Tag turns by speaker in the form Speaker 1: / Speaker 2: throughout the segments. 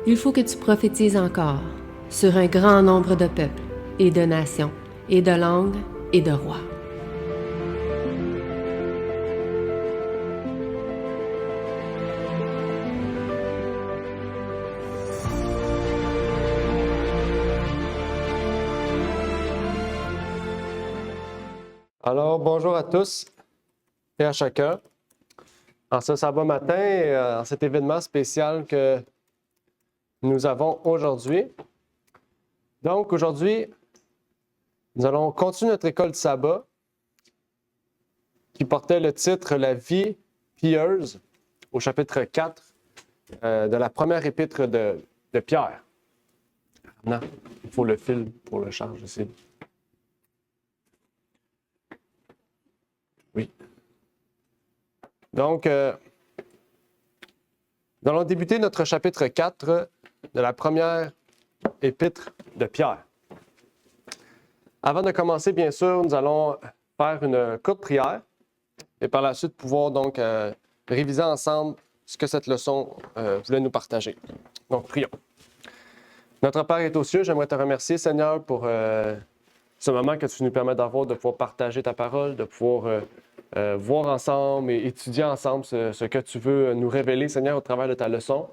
Speaker 1: Il faut que tu prophétises encore sur un grand nombre de peuples et de nations et de langues et de rois.
Speaker 2: Alors, bonjour à tous et à chacun. En ce sabbat matin, en cet événement spécial que nous avons aujourd'hui. Donc, aujourd'hui, nous allons continuer notre école de sabbat qui portait le titre « La vie pieuse » au chapitre 4 de la première épître de Pierre. Non, il faut le fil pour le charge ici. Oui. Donc, nous allons débuter notre chapitre 4 de la première épître de Pierre. Avant de commencer, bien sûr, nous allons faire une courte prière et par la suite pouvoir donc réviser ensemble ce que cette leçon voulait nous partager. Donc, prions. Notre Père est aux cieux, j'aimerais te remercier, Seigneur, pour ce moment que tu nous permets d'avoir, de pouvoir partager ta parole, de pouvoir voir ensemble et étudier ensemble ce que tu veux nous révéler, Seigneur, au travers de ta leçon.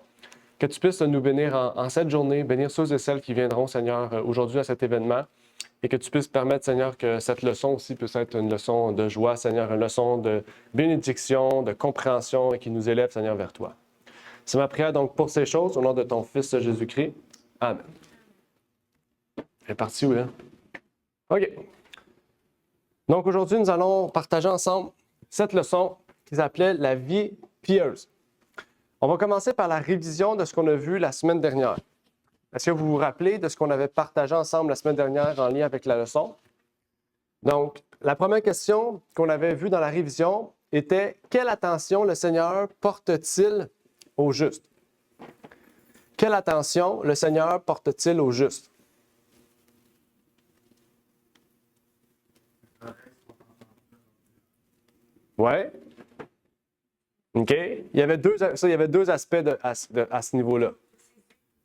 Speaker 2: Que tu puisses nous bénir en cette journée, bénir ceux et celles qui viendront, Seigneur, aujourd'hui à cet événement. Et que tu puisses permettre, Seigneur, que cette leçon aussi puisse être une leçon de joie, Seigneur, une leçon de bénédiction, de compréhension et qui nous élève, Seigneur, vers toi. C'est ma prière donc pour ces choses, au nom de ton Fils Jésus-Christ. Amen. Elle est partie où, là? OK. Donc aujourd'hui, nous allons partager ensemble cette leçon qui s'appelait « La vie pieuse ». On va commencer par la révision de ce qu'on a vu la semaine dernière. Est-ce que vous vous rappelez de ce qu'on avait partagé ensemble la semaine dernière en lien avec la leçon? Donc, la première question qu'on avait vue dans la révision était « Quelle attention le Seigneur porte-t-il aux justes? » Quelle attention le Seigneur porte-t-il aux justes? Oui. OK. Il y avait deux aspects à ce niveau-là.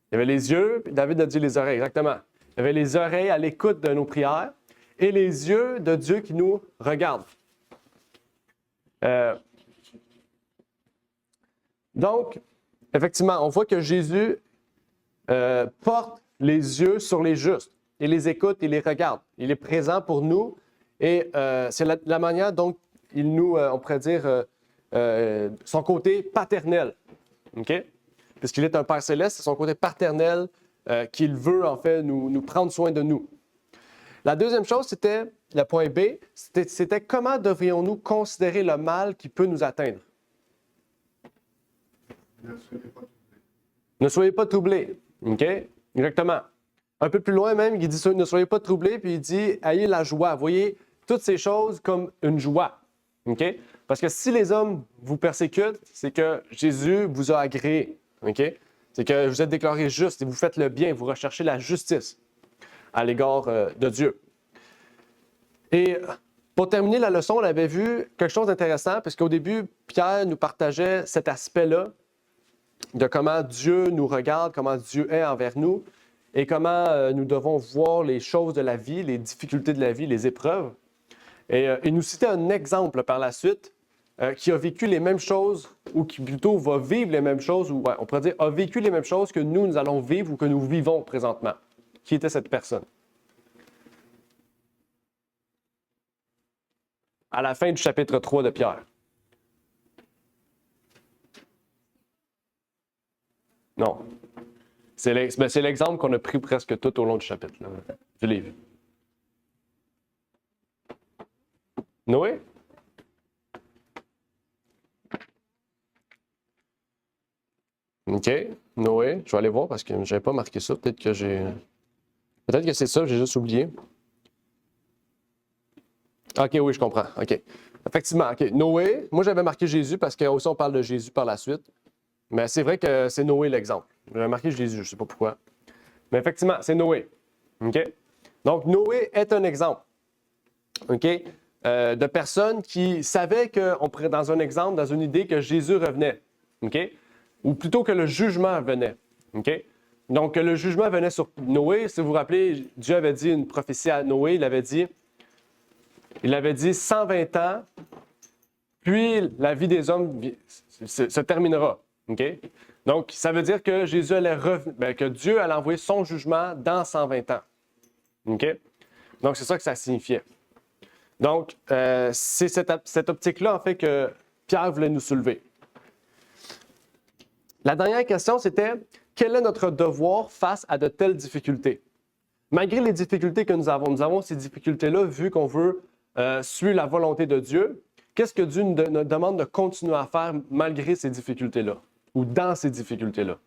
Speaker 2: Il y avait les yeux, puis David a dit les oreilles, exactement. Il y avait les oreilles à l'écoute de nos prières et les yeux de Dieu qui nous regarde. Donc, effectivement, on voit que Jésus porte les yeux sur les justes. Il les écoute, il les regarde. Il est présent pour nous et c'est la manière dont il nous, on pourrait dire, son côté paternel. OK? Puisqu'il est un Père céleste, c'est son côté paternel qu'il veut, en fait, nous prendre soin de nous. La deuxième chose, c'était, le point B, c'était comment devrions-nous considérer le mal qui peut nous atteindre? Ne soyez pas troublés. OK? Exactement. Un peu plus loin même, il dit ne soyez pas troublés, puis il dit ayez la joie. Voyez toutes ces choses comme une joie. OK? Parce que si les hommes vous persécutent, c'est que Jésus vous a agréé. OK? C'est que vous êtes déclarés justes et vous faites le bien, vous recherchez la justice à l'égard de Dieu. Et pour terminer la leçon, on avait vu quelque chose d'intéressant, parce qu'au début, Pierre nous partageait cet aspect-là de comment Dieu nous regarde, comment Dieu est envers nous et comment nous devons voir les choses de la vie, les difficultés de la vie, les épreuves. Et il nous citait un exemple par la suite qui a vécu les mêmes choses ou qui plutôt va vivre les mêmes choses, ou on pourrait dire a vécu les mêmes choses que nous allons vivre ou que nous vivons présentement. Qui était cette personne? À la fin du chapitre 3 de Pierre. Non. C'est l'exemple qu'on a pris presque tout au long du chapitre, là, du livre. Noé? OK. Noé. Je vais aller voir parce que je n'avais pas marqué ça. Peut-être que c'est ça, j'ai juste oublié. OK, oui, je comprends. OK. Effectivement, OK. Noé, moi j'avais marqué Jésus parce qu'aussi on parle de Jésus par la suite. Mais c'est vrai que c'est Noé l'exemple. J'avais marqué Jésus, je ne sais pas pourquoi. Mais effectivement, c'est Noé. OK? Donc, Noé est un exemple. OK? De personnes qui savaient qu'on pourrait, dans un exemple, dans une idée, que Jésus revenait. OK? Ou plutôt que le jugement venait. OK? Donc, le jugement venait sur Noé. Si vous vous rappelez, Dieu avait dit une prophétie à Noé. Il avait dit 120 ans, puis la vie des hommes se terminera. Okay? Donc, ça veut dire que que Dieu allait envoyer son jugement dans 120 ans. Okay? Donc, c'est ça que ça signifiait. Donc, c'est cette optique-là, en fait, que Pierre voulait nous soulever. La dernière question, c'était quel est notre devoir face à de telles difficultés? Malgré les difficultés que nous avons ces difficultés-là, vu qu'on veut suivre la volonté de Dieu, qu'est-ce que Dieu nous demande de continuer à faire malgré ces difficultés-là ou dans ces difficultés-là?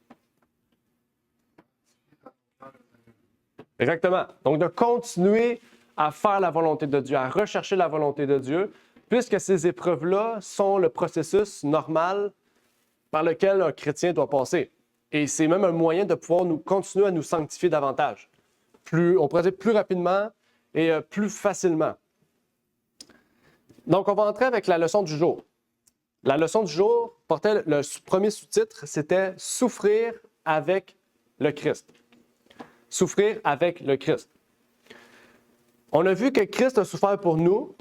Speaker 2: Exactement. Donc, de continuer à faire la volonté de Dieu, à rechercher la volonté de Dieu, puisque ces épreuves-là sont le processus normal par lequel un chrétien doit passer. Et c'est même un moyen de pouvoir continuer à nous sanctifier davantage. On pourrait dire plus rapidement et plus facilement. Donc, on va entrer avec la leçon du jour. La leçon du jour portait le premier sous-titre, c'était « Souffrir avec le Christ ». Souffrir avec le Christ. On a vu que Christ a souffert pour nous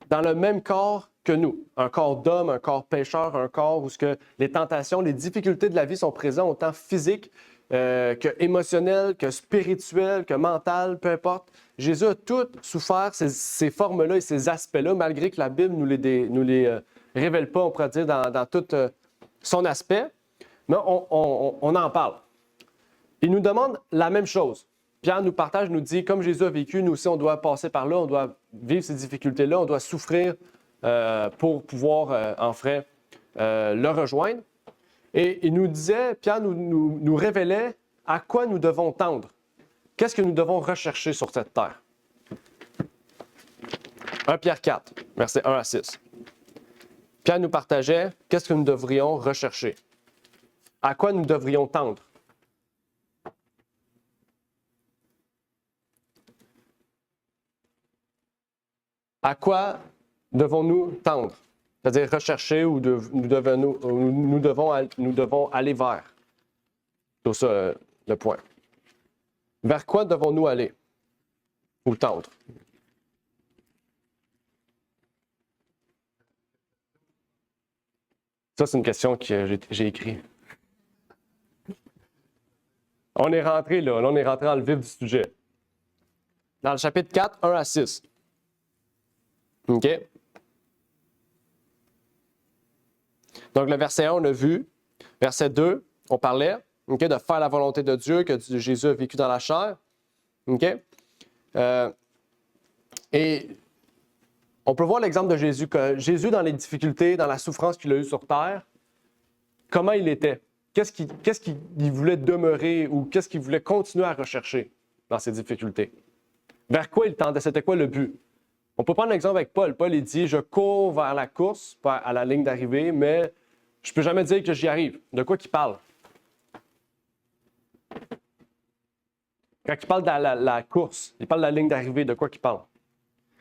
Speaker 2: dans le même corps que nous. Un corps d'homme, un corps pécheur, un corps où les tentations, les difficultés de la vie sont présentes autant physiques que émotionnelles, que spirituelles, que mentales, peu importe. Jésus a tout souffert, ces formes-là et ces aspects-là, malgré que la Bible ne nous les révèle pas, on pourrait dire, dans tout son aspect. Mais on en parle. Il nous demande la même chose. Pierre nous partage, nous dit, comme Jésus a vécu, nous aussi, on doit passer par là, on doit vivre ces difficultés-là, on doit souffrir pour pouvoir, le rejoindre. Et il nous disait, Pierre nous révélait à quoi nous devons tendre. Qu'est-ce que nous devons rechercher sur cette terre? 1 Pierre 4, versets 1 à 6. Pierre nous partageait, qu'est-ce que nous devrions rechercher? À quoi nous devrions tendre? À quoi devons-nous tendre? C'est-à-dire rechercher ou nous devons aller vers. C'est ça le point. Vers quoi devons-nous aller? Ou tendre? Ça, c'est une question que j'ai écrite. On est rentré là, on est rentré dans le vif du sujet. Dans le chapitre 4, 1 à 6. OK? Donc, le verset 1, on a vu. Verset 2, on parlait de faire la volonté de Dieu, que Jésus a vécu dans la chair. OK? Et on peut voir l'exemple de Jésus, que Jésus, dans les difficultés, dans la souffrance qu'il a eue sur terre, comment il était? Qu'est-ce qu'il voulait demeurer ou qu'est-ce qu'il voulait continuer à rechercher dans ces difficultés? Vers quoi il tendait? C'était quoi le but? On peut prendre l'exemple avec Paul. Paul, il dit, je cours vers la course, à la ligne d'arrivée, mais je ne peux jamais dire que j'y arrive. De quoi qu'il parle? Quand il parle de la course, il parle de la ligne d'arrivée, de quoi qu'il parle?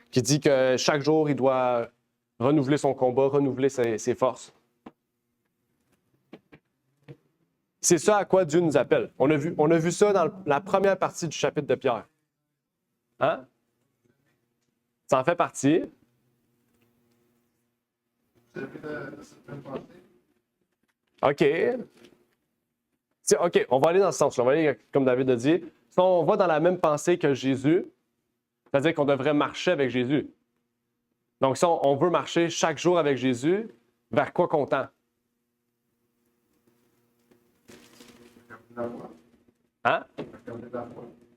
Speaker 2: Qui dit que chaque jour, il doit renouveler son combat, renouveler ses forces. C'est ça à quoi Dieu nous appelle. On a vu ça dans la première partie du chapitre de Pierre. Hein? Ça en fait partie. OK. OK, on va aller dans ce sens-là. On va aller, comme David a dit. Si on va dans la même pensée que Jésus, c'est-à-dire qu'on devrait marcher avec Jésus. Donc, si on veut marcher chaque jour avec Jésus, vers quoi qu'on tend? Hein?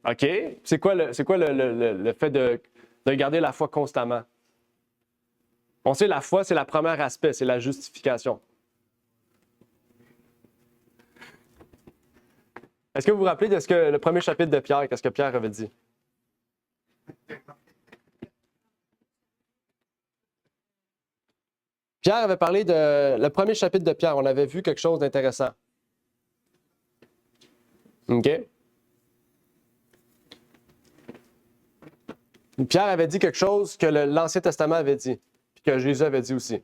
Speaker 2: OK. C'est quoi le fait de garder la foi constamment? On sait la foi, c'est le premier aspect, c'est la justification. Est-ce que vous vous rappelez de le premier chapitre de Pierre, qu'est-ce que Pierre avait dit? Pierre avait parlé le premier chapitre de Pierre, on avait vu quelque chose d'intéressant. OK? Pierre avait dit quelque chose que l'Ancien Testament avait dit, puis que Jésus avait dit aussi.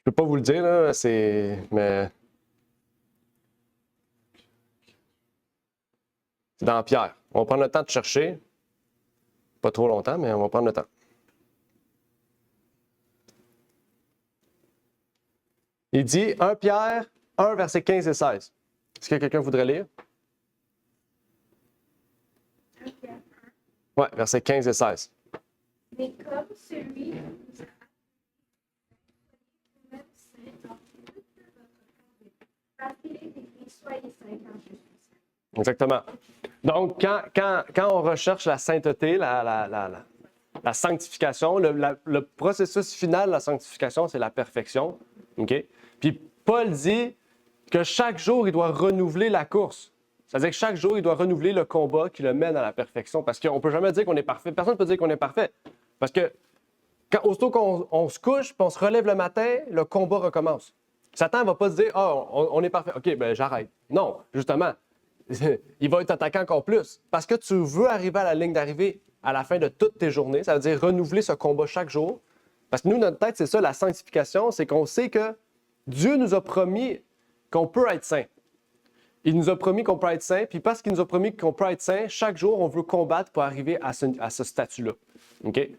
Speaker 2: Je peux pas vous le dire, là, mais c'est dans Pierre. On va prendre le temps de chercher. Pas trop longtemps, mais on va prendre le temps. Il dit 1 Pierre 1, versets 15 et 16. Est-ce que quelqu'un voudrait lire? Oui, versets 15 et 16.
Speaker 3: Mais comme celui qui vous a appelé, vous-même saint, dans toute votre conduite, parce qu'il est écrit, soyez saints quand je suis saint.
Speaker 2: Exactement. Donc, quand on recherche la sainteté, la sanctification, le processus final de la sanctification, c'est la perfection. OK? Puis Paul dit que chaque jour, il doit renouveler la course. C'est-à-dire que chaque jour, il doit renouveler le combat qui le mène à la perfection. Parce qu'on ne peut jamais dire qu'on est parfait. Personne ne peut dire qu'on est parfait. Parce que aussitôt qu'on se couche, puis on se relève le matin, le combat recommence. Satan ne va pas se dire « Ah, on est parfait. OK, ben j'arrête. » Non, justement. Il va t'attaquer encore plus. Parce que tu veux arriver à la ligne d'arrivée à la fin de toutes tes journées. Ça veut dire renouveler ce combat chaque jour. Parce que nous, notre tête, c'est ça, la sanctification, c'est qu'on sait que Dieu nous a promis qu'on peut être saint. Il nous a promis qu'on peut être saint, puis parce qu'il nous a promis qu'on peut être saint, chaque jour, on veut combattre pour arriver à ce statut-là. OK?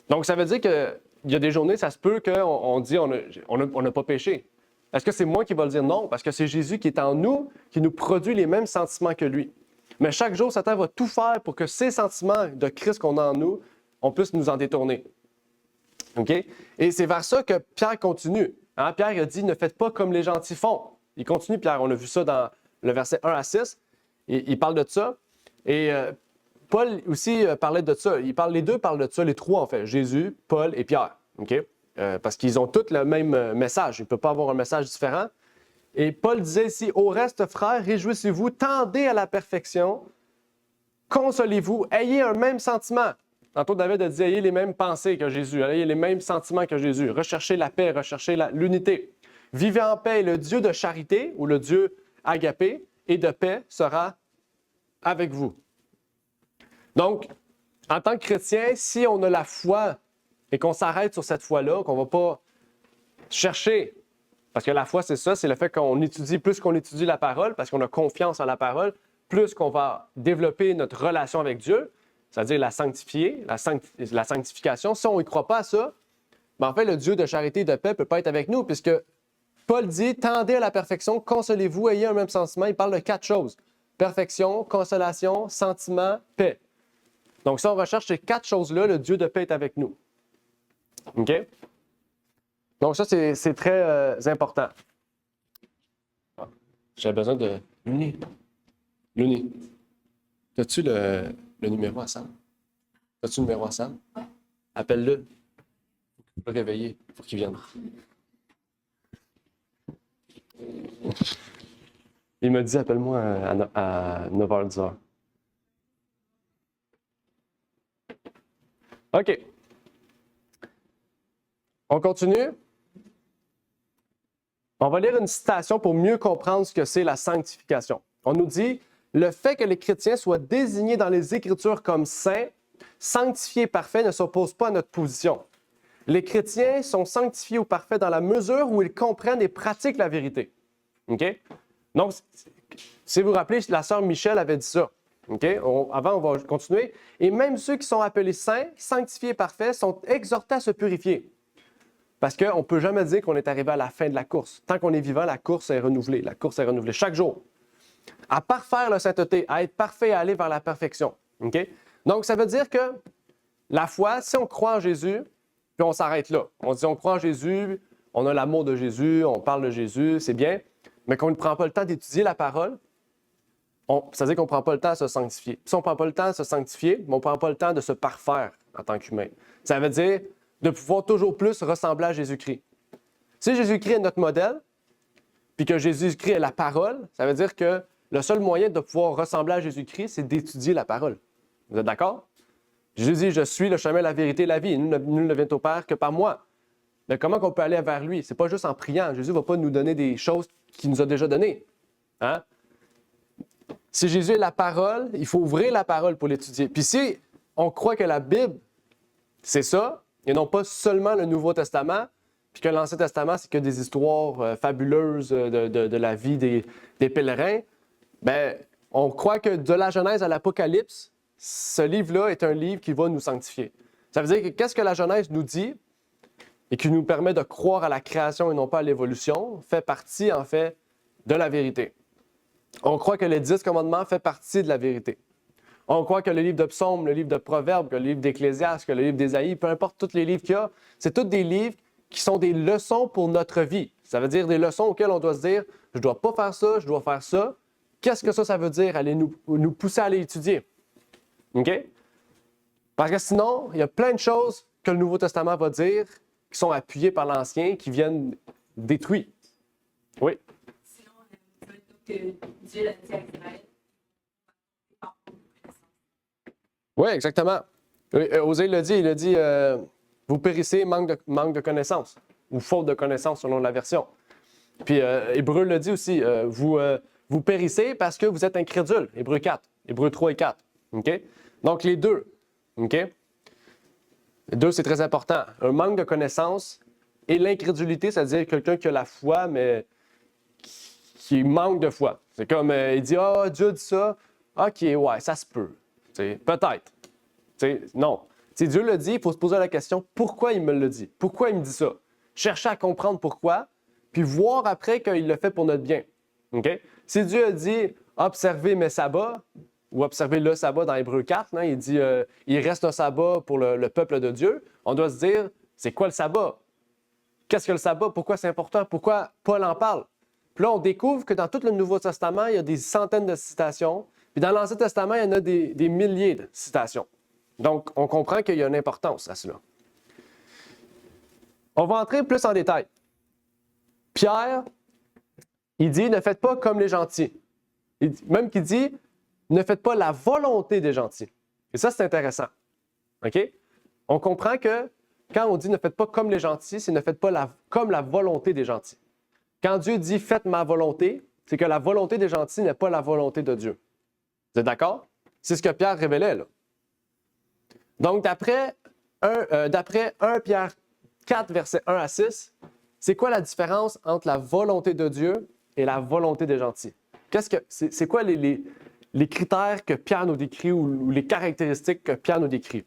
Speaker 2: Donc, ça veut dire qu'il y a des journées, ça se peut qu'on dit on n'a pas péché. Est-ce que c'est moi qui va le dire? Non, parce que c'est Jésus qui est en nous, qui nous produit les mêmes sentiments que lui. Mais chaque jour, Satan va tout faire pour que ces sentiments de Christ qu'on a en nous, on puisse nous en détourner. OK? Et c'est vers ça que Pierre continue. Hein? Pierre a dit « Ne faites pas comme les gentils font ». Il continue, Pierre. On a vu ça dans le verset 1 à 6. Il parle de ça. Et Paul aussi parlait de ça. Les deux parlent de ça, les trois en fait. Jésus, Paul et Pierre. OK? Parce qu'ils ont tous le même message. Il ne peut pas avoir un message différent. Et Paul disait ici, « Au reste, frères, réjouissez-vous, tendez à la perfection, consolez-vous, ayez un même sentiment. » Tantôt, David a dit, « Ayez les mêmes pensées que Jésus, ayez les mêmes sentiments que Jésus. Recherchez la paix, recherchez l'unité. Vivez en paix, et le Dieu de charité, ou le Dieu agapé, et de paix sera avec vous. » Donc, en tant que chrétien, si on a la foi et qu'on s'arrête sur cette foi-là, qu'on ne va pas chercher, parce que la foi, c'est ça, c'est le fait qu'on étudie, plus qu'on étudie la parole, parce qu'on a confiance en la parole, plus qu'on va développer notre relation avec Dieu, c'est-à-dire la sanctifier, la sanctification. Si on n'y croit pas à ça, ben en fait, le Dieu de charité et de paix ne peut pas être avec nous, puisque Paul dit, tendez à la perfection, consolez-vous, ayez un même sentiment. Il parle de 4 choses. Perfection, consolation, sentiment, paix. Donc, si on recherche ces 4 choses-là, le Dieu de paix est avec nous. OK? Donc, ça, c'est très important. J'avais besoin de... Luni, as-tu le numéro à Sam? As-tu le numéro à Sam? Appelle-le. Il faut le réveiller. Il faut qu'il vienne. Il m'a dit, appelle-moi à 9h10. OK. On continue. On va lire une citation pour mieux comprendre ce que c'est la sanctification. On nous dit, « Le fait que les chrétiens soient désignés dans les Écritures comme saints, sanctifiés et parfaits ne s'oppose pas à notre position. Les chrétiens sont sanctifiés ou parfaits dans la mesure où ils comprennent et pratiquent la vérité. » OK? Donc, si vous vous rappelez, la sœur Michel avait dit ça. OK? Avant, on va continuer. « Et même ceux qui sont appelés saints, sanctifiés et parfaits, sont exhortés à se purifier. » Parce qu'on ne peut jamais dire qu'on est arrivé à la fin de la course. Tant qu'on est vivant, la course est renouvelée. La course est renouvelée chaque jour. À parfaire la sainteté, à être parfait, à aller vers la perfection. OK? Donc, ça veut dire que la foi, si on croit en Jésus, puis on s'arrête là. On dit on croit en Jésus, on a l'amour de Jésus, on parle de Jésus, c'est bien, mais qu'on ne prend pas le temps d'étudier la parole, ça veut dire qu'on ne prend pas le temps de se sanctifier. Si on ne prend pas le temps de se sanctifier, on ne prend pas le temps de se parfaire en tant qu'humain. Ça veut dire de pouvoir toujours plus ressembler à Jésus-Christ. Si Jésus-Christ est notre modèle, puis que Jésus-Christ est la parole, ça veut dire que le seul moyen de pouvoir ressembler à Jésus-Christ, c'est d'étudier la parole. Vous êtes d'accord? Jésus dit, je suis le chemin, la vérité et la vie. Nul ne vient au Père que par moi. Mais comment on peut aller vers lui? Ce n'est pas juste en priant. Jésus ne va pas nous donner des choses qu'il nous a déjà données. Hein? Si Jésus est la parole, il faut ouvrir la parole pour l'étudier. Puis si on croit que la Bible, c'est ça, et non pas seulement le Nouveau Testament, puis que l'Ancien Testament, c'est que des histoires fabuleuses de la vie des pèlerins, ben, on croit que de la Genèse à l'Apocalypse, ce livre-là est un livre qui va nous sanctifier. Ça veut dire que qu'est-ce que la Genèse nous dit et qui nous permet de croire à la création et non pas à l'évolution, fait partie, en fait, de la vérité. On croit que les 10 commandements font partie de la vérité. On croit que le livre de Psaumes, le livre de Proverbes, que le livre d'Ecclésiaste, que le livre d'Ésaïe, peu importe tous les livres qu'il y a, c'est tous des livres qui sont des leçons pour notre vie. Ça veut dire des leçons auxquelles on doit se dire, je ne dois pas faire ça, je dois faire ça. Qu'est-ce que ça veut dire? Aller nous pousser à aller étudier. OK? Parce que sinon, il y a plein de choses que le Nouveau Testament va dire qui sont appuyées par l'Ancien, qui viennent détruire. Oui?
Speaker 4: Sinon, on a que Dieu l'a dit à Israël.
Speaker 2: Oui, exactement. Osée l'a dit, il a dit vous périssez manque de connaissances, ou faute de connaissances selon la version. Puis Hébreu le dit aussi, vous périssez parce que vous êtes incrédules. Hébreu 4, Hébreu 3 et 4. OK? Donc les deux. OK? Les deux, c'est très important. Un manque de connaissances et l'incrédulité, c'est-à-dire quelqu'un qui a la foi, mais qui manque de foi. C'est comme, il dit, ah, Dieu dit ça. OK, ouais, ça se peut. Peut-être. Non. Si Dieu le dit, il faut se poser la question, pourquoi il me le dit? Pourquoi il me dit ça? Chercher à comprendre pourquoi, puis voir après qu'il le fait pour notre bien. OK? Si Dieu a dit, observez mes sabbats, ou observez le sabbat dans Hébreu 4, hein, il dit, il reste un sabbat pour le peuple de Dieu, on doit se dire, c'est quoi le sabbat? Qu'est-ce que le sabbat? Pourquoi c'est important? Pourquoi Paul en parle? Puis là, on découvre que dans tout le Nouveau Testament, il y a des centaines de citations. Puis dans l'Ancien Testament, il y en a des milliers de citations. Donc, on comprend qu'il y a une importance à cela. On va entrer plus en détail. Pierre, il dit, ne faites pas comme les gentils. Même qu'il dit, ne faites pas la volonté des gentils. Et ça, c'est intéressant. OK? On comprend que quand on dit ne faites pas comme les gentils, c'est ne faites pas comme la volonté des gentils. Quand Dieu dit faites ma volonté, c'est que la volonté des gentils n'est pas la volonté de Dieu. Vous êtes d'accord? C'est ce que Pierre révélait là. Donc, d'après 1 Pierre 4, versets 1 à 6, c'est quoi la différence entre la volonté de Dieu et la volonté des gentils? C'est quoi les critères que Pierre nous décrit ou les caractéristiques que Pierre nous décrit?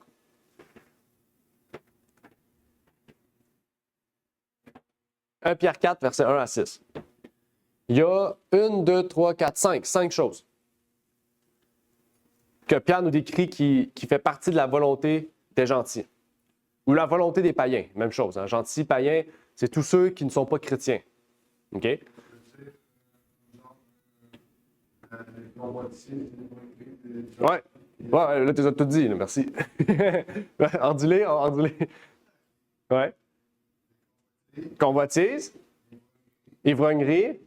Speaker 2: « 1 Pierre 4, versets 1 à 6. Il y a 1, 2, 3, 4, 5 choses que Pierre nous décrit qui fait partie de la volonté des gentils. Ou la volonté des païens, même chose. Hein. Gentils, païens, c'est tous ceux qui ne sont pas chrétiens. OK? Ouais. Ouais, là, tu as tout dit, là, merci. Ordulé. Ouais. Convoitise. Ivrognerie.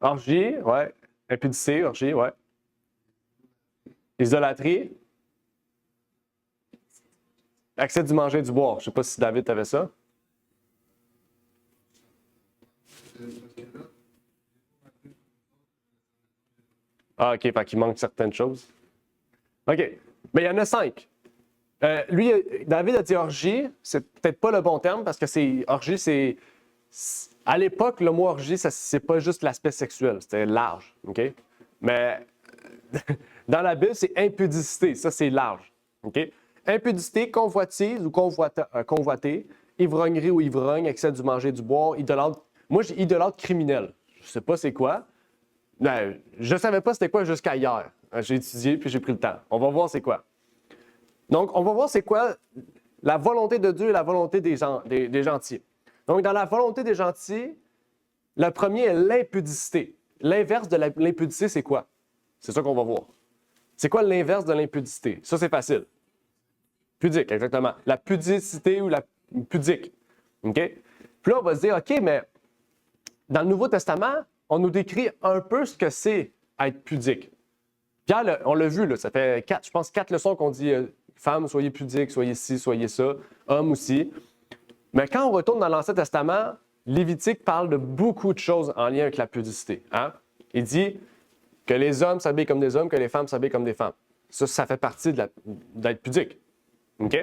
Speaker 2: Orgie, ouais. Impudicité, orgie, ouais. Isolatrie. Accès du manger et du boire. Je ne sais pas si David t'avait ça. Ah, OK, fait qu'il manque certaines choses. OK. Mais il y en a 5. David a dit orgie. C'est peut-être pas le bon terme parce que orgie, c'est. À l'époque, le mot orgie, c'est pas juste l'aspect sexuel. C'était large. OK? Mais dans la Bible, c'est impudicité. Ça, c'est large. OK? Impudicité, convoitise ou convoiter, ivrognerie ou ivrogne, excès du manger et du boire, idolâtre. Moi, j'ai idolâtre criminel. Je sais pas c'est quoi. Je ne savais pas c'était quoi jusqu'à hier. J'ai étudié puis j'ai pris le temps. On va voir c'est quoi. Donc, on va voir c'est quoi la volonté de Dieu et la volonté des gentils. Donc, dans la volonté des gentils, le premier est l'impudicité. L'inverse de l'impudicité, c'est quoi? C'est ça qu'on va voir. C'est quoi l'inverse de l'impudicité? Ça, c'est facile. Pudique, exactement. La pudicité ou la pudique. OK? Puis là, on va se dire, OK, mais dans le Nouveau Testament, on nous décrit un peu ce que c'est être pudique. Pierre, on l'a vu, là, ça fait 4 leçons qu'on dit femmes, soyez pudiques, soyez ci, soyez ça, hommes aussi. Mais quand on retourne dans l'Ancien Testament, Lévitique parle de beaucoup de choses en lien avec la pudicité. Hein? Il dit que les hommes s'habillent comme des hommes, que les femmes s'habillent comme des femmes. Ça fait partie d'être pudique. OK?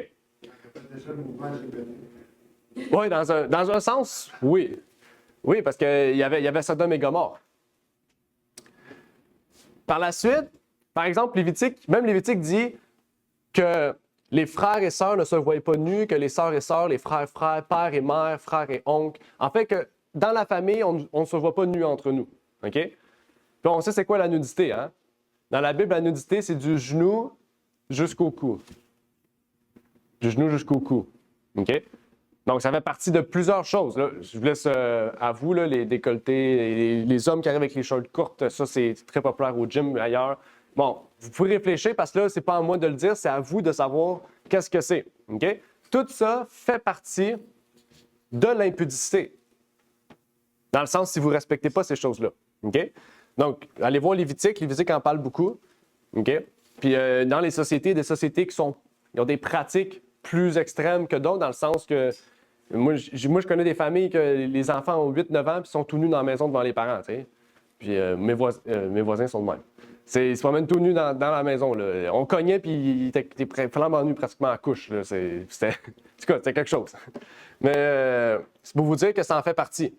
Speaker 2: Oui, dans un sens, oui. Oui, parce qu'il y avait Sodome et Gomorrhe. Par la suite, par exemple, même Lévitique dit que les frères et sœurs ne se voient pas nus, que les sœurs et sœurs, les frères, père et mère, frères et oncles. En fait, que dans la famille, on ne se voit pas nus entre nous. OK? Puis on sait c'est quoi la nudité, hein? Dans la Bible, la nudité, c'est du genou jusqu'au cou. Du genou jusqu'au cou. OK? Donc, ça fait partie de plusieurs choses. Là. Je vous laisse à vous, là, les décolletés, les hommes qui arrivent avec les shorts courtes, ça, c'est très populaire au gym, ailleurs. Bon, vous pouvez réfléchir parce que là, c'est pas à moi de le dire, c'est à vous de savoir qu'est-ce que c'est. OK? Tout ça fait partie de l'impudicité. Dans le sens si vous ne respectez pas ces choses-là. OK? Donc, allez voir Lévitique en parle beaucoup. OK? Puis, dans les sociétés, des sociétés qui ont des pratiques plus extrêmes que d'autres, dans le sens que moi, je connais des familles que les enfants ont 8-9 ans et sont tout nus dans la maison devant les parents. T'sais. Puis mes voisins sont de même. Ils se promènent tout nus dans la maison. Là. On cognait puis ils étaient flambant nus pratiquement à la couche. C'était quelque chose. Mais c'est pour vous dire que ça en fait partie.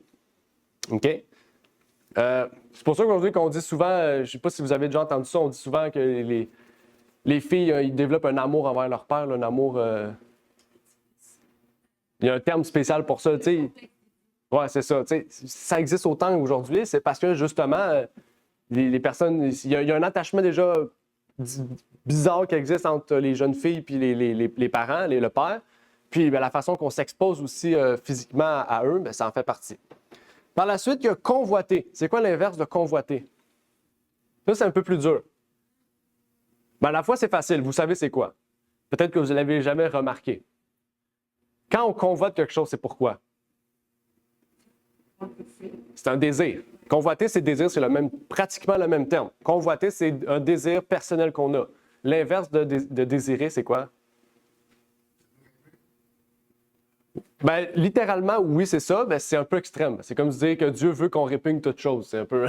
Speaker 2: OK? C'est pour ça qu'aujourd'hui, qu'on dit souvent, je ne sais pas si vous avez déjà entendu ça, on dit souvent que les filles, ils développent un amour envers leur père, là, un amour... Il y a un terme spécial pour ça, tu sais. Ouais, c'est ça. Tu sais, ça existe autant aujourd'hui, c'est parce que, justement, les personnes... Il y a un attachement déjà bizarre qui existe entre les jeunes filles et les parents, le père. Puis, bien, la façon qu'on s'expose aussi physiquement à eux, bien, ça en fait partie. Par la suite, il y a convoiter. C'est quoi l'inverse de convoiter? Ça, c'est un peu plus dur. Ben, à la fois, c'est facile. Vous savez c'est quoi. Peut-être que vous ne l'avez jamais remarqué. Quand on convoite quelque chose, c'est pourquoi? C'est un désir. Convoiter, c'est désir, c'est pratiquement le même terme. Convoiter, c'est un désir personnel qu'on a. L'inverse de désirer, c'est quoi? Ben, littéralement, oui, c'est ça. Ben, c'est un peu extrême. C'est comme dire que Dieu veut qu'on répugne toute chose. C'est un peu...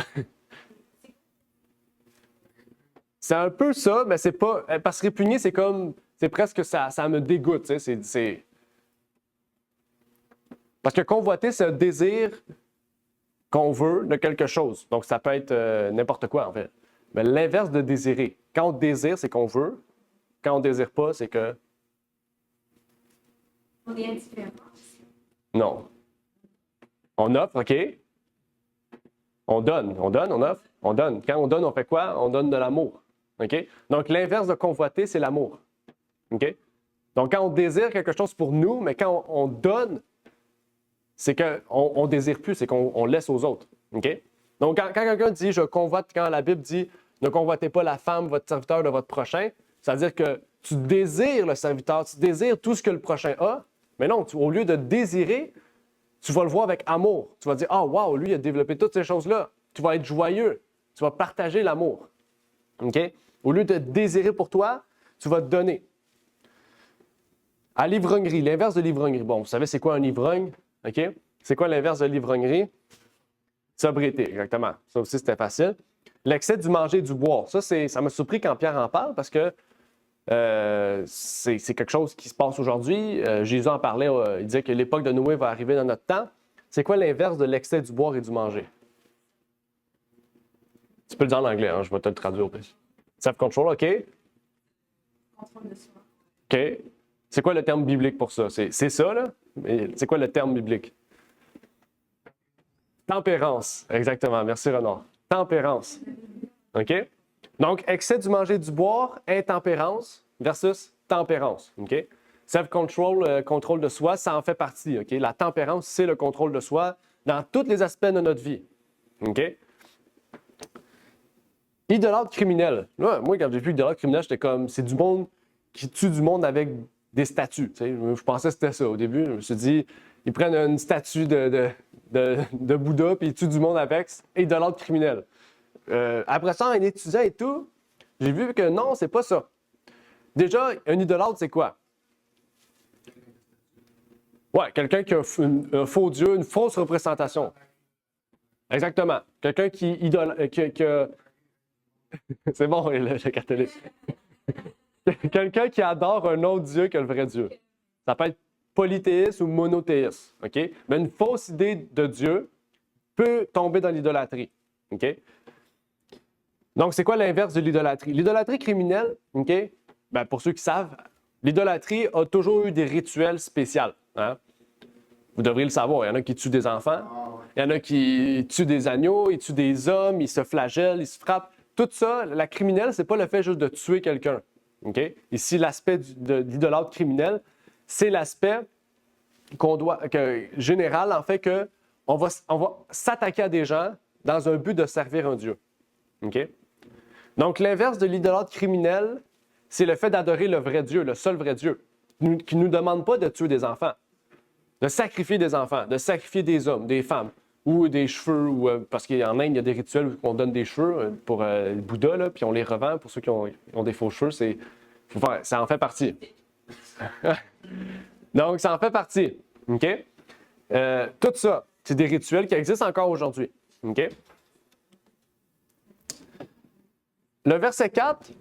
Speaker 2: C'est un peu ça, mais c'est pas... Parce que répugner, c'est comme... C'est presque ça me dégoûte, tu sais. C'est... Parce que convoiter, c'est un désir qu'on veut de quelque chose. Donc, ça peut être n'importe quoi, en fait. Mais l'inverse de désirer. Quand on désire, c'est qu'on veut. Quand on désire pas, c'est que...
Speaker 3: On est indifférent.
Speaker 2: Non. On offre, OK? On donne, on offre, on donne. Quand on donne, on fait quoi? On donne de l'amour. OK? Donc, l'inverse de convoiter, c'est l'amour. OK? Donc, quand on désire quelque chose pour nous, mais quand on donne, c'est qu'on ne désire plus, c'est qu'on laisse aux autres. OK? Donc, quand quelqu'un dit « je convoite », quand la Bible dit « ne convoitez pas la femme, votre serviteur de votre prochain », ça veut dire que tu désires le serviteur, tu désires tout ce que le prochain a, mais non, au lieu de désirer, tu vas le voir avec amour. Tu vas dire « ah, wow, lui, il a développé toutes ces choses-là ». Tu vas être joyeux, tu vas partager l'amour. OK? Au lieu de désirer pour toi, tu vas te donner. À l'ivrognerie, l'inverse de l'ivrognerie. Bon, vous savez c'est quoi un ivrogne? OK? C'est quoi l'inverse de l'ivrognerie? Sobriété, exactement. Ça aussi, c'était facile. L'excès du manger et du boire. Ça m'a surpris quand Pierre en parle parce que c'est quelque chose qui se passe aujourd'hui. Jésus en parlait, il disait que l'époque de Noé va arriver dans notre temps. C'est quoi l'inverse de l'excès du boire et du manger? Tu peux le dire en anglais, hein? Je vais te le traduire au plus. Self-control, OK?
Speaker 3: Contrôle de soi.
Speaker 2: OK. C'est quoi le terme biblique pour ça? C'est ça, là? Mais c'est quoi le terme biblique? Tempérance. Exactement. Merci, Renard. Tempérance. OK? Donc, excès du manger et du boire, intempérance versus tempérance. OK? Self-control, contrôle de soi, ça en fait partie. OK? La tempérance, c'est le contrôle de soi dans tous les aspects de notre vie. OK? Idolâtre criminel. Là, moi, quand j'ai vu idolâtre criminel, j'étais comme, c'est du monde qui tue du monde avec des statues. Tu sais. Je pensais que c'était ça au début. Je me suis dit, ils prennent une statue de Bouddha puis ils tuent du monde avec. Idolâtre criminel. Après ça, en étudiant et tout, j'ai vu que non, c'est pas ça. Déjà, un idolâtre, c'est quoi? Ouais, quelqu'un qui a un faux Dieu, une fausse représentation. Exactement. Quelqu'un qui idolâtre. C'est bon, le catholique. Quelqu'un qui adore un autre Dieu que le vrai Dieu. Ça peut être polythéiste ou monothéiste. OK? Mais une fausse idée de Dieu peut tomber dans l'idolâtrie. OK? Donc, c'est quoi l'inverse de l'idolâtrie? L'idolâtrie criminelle, OK? Ben, pour ceux qui savent, l'idolâtrie a toujours eu des rituels spéciaux. Hein? Vous devriez le savoir. Il y en a qui tuent des enfants, il y en a qui tuent des agneaux, ils tuent des hommes, ils se flagellent, ils se frappent. Tout ça, la criminelle, c'est pas le fait juste de tuer quelqu'un. OK? Ici, l'aspect de l'idolâtre criminel, c'est l'aspect général, en fait, qu'on va s'attaquer à des gens dans un but de servir un Dieu. OK? Donc, l'inverse de l'idolâtre criminel, c'est le fait d'adorer le vrai Dieu, le seul vrai Dieu, qui ne nous demande pas de tuer des enfants, de sacrifier des enfants, de sacrifier des hommes, des femmes, ou des cheveux, parce qu'en Inde, il y a des rituels où on donne des cheveux pour le Bouddha, là, puis on les revend pour ceux qui ont des faux cheveux. Ça en fait partie. Donc, ça en fait partie. OK? Tout ça, c'est des rituels qui existent encore aujourd'hui. OK? Le verset 4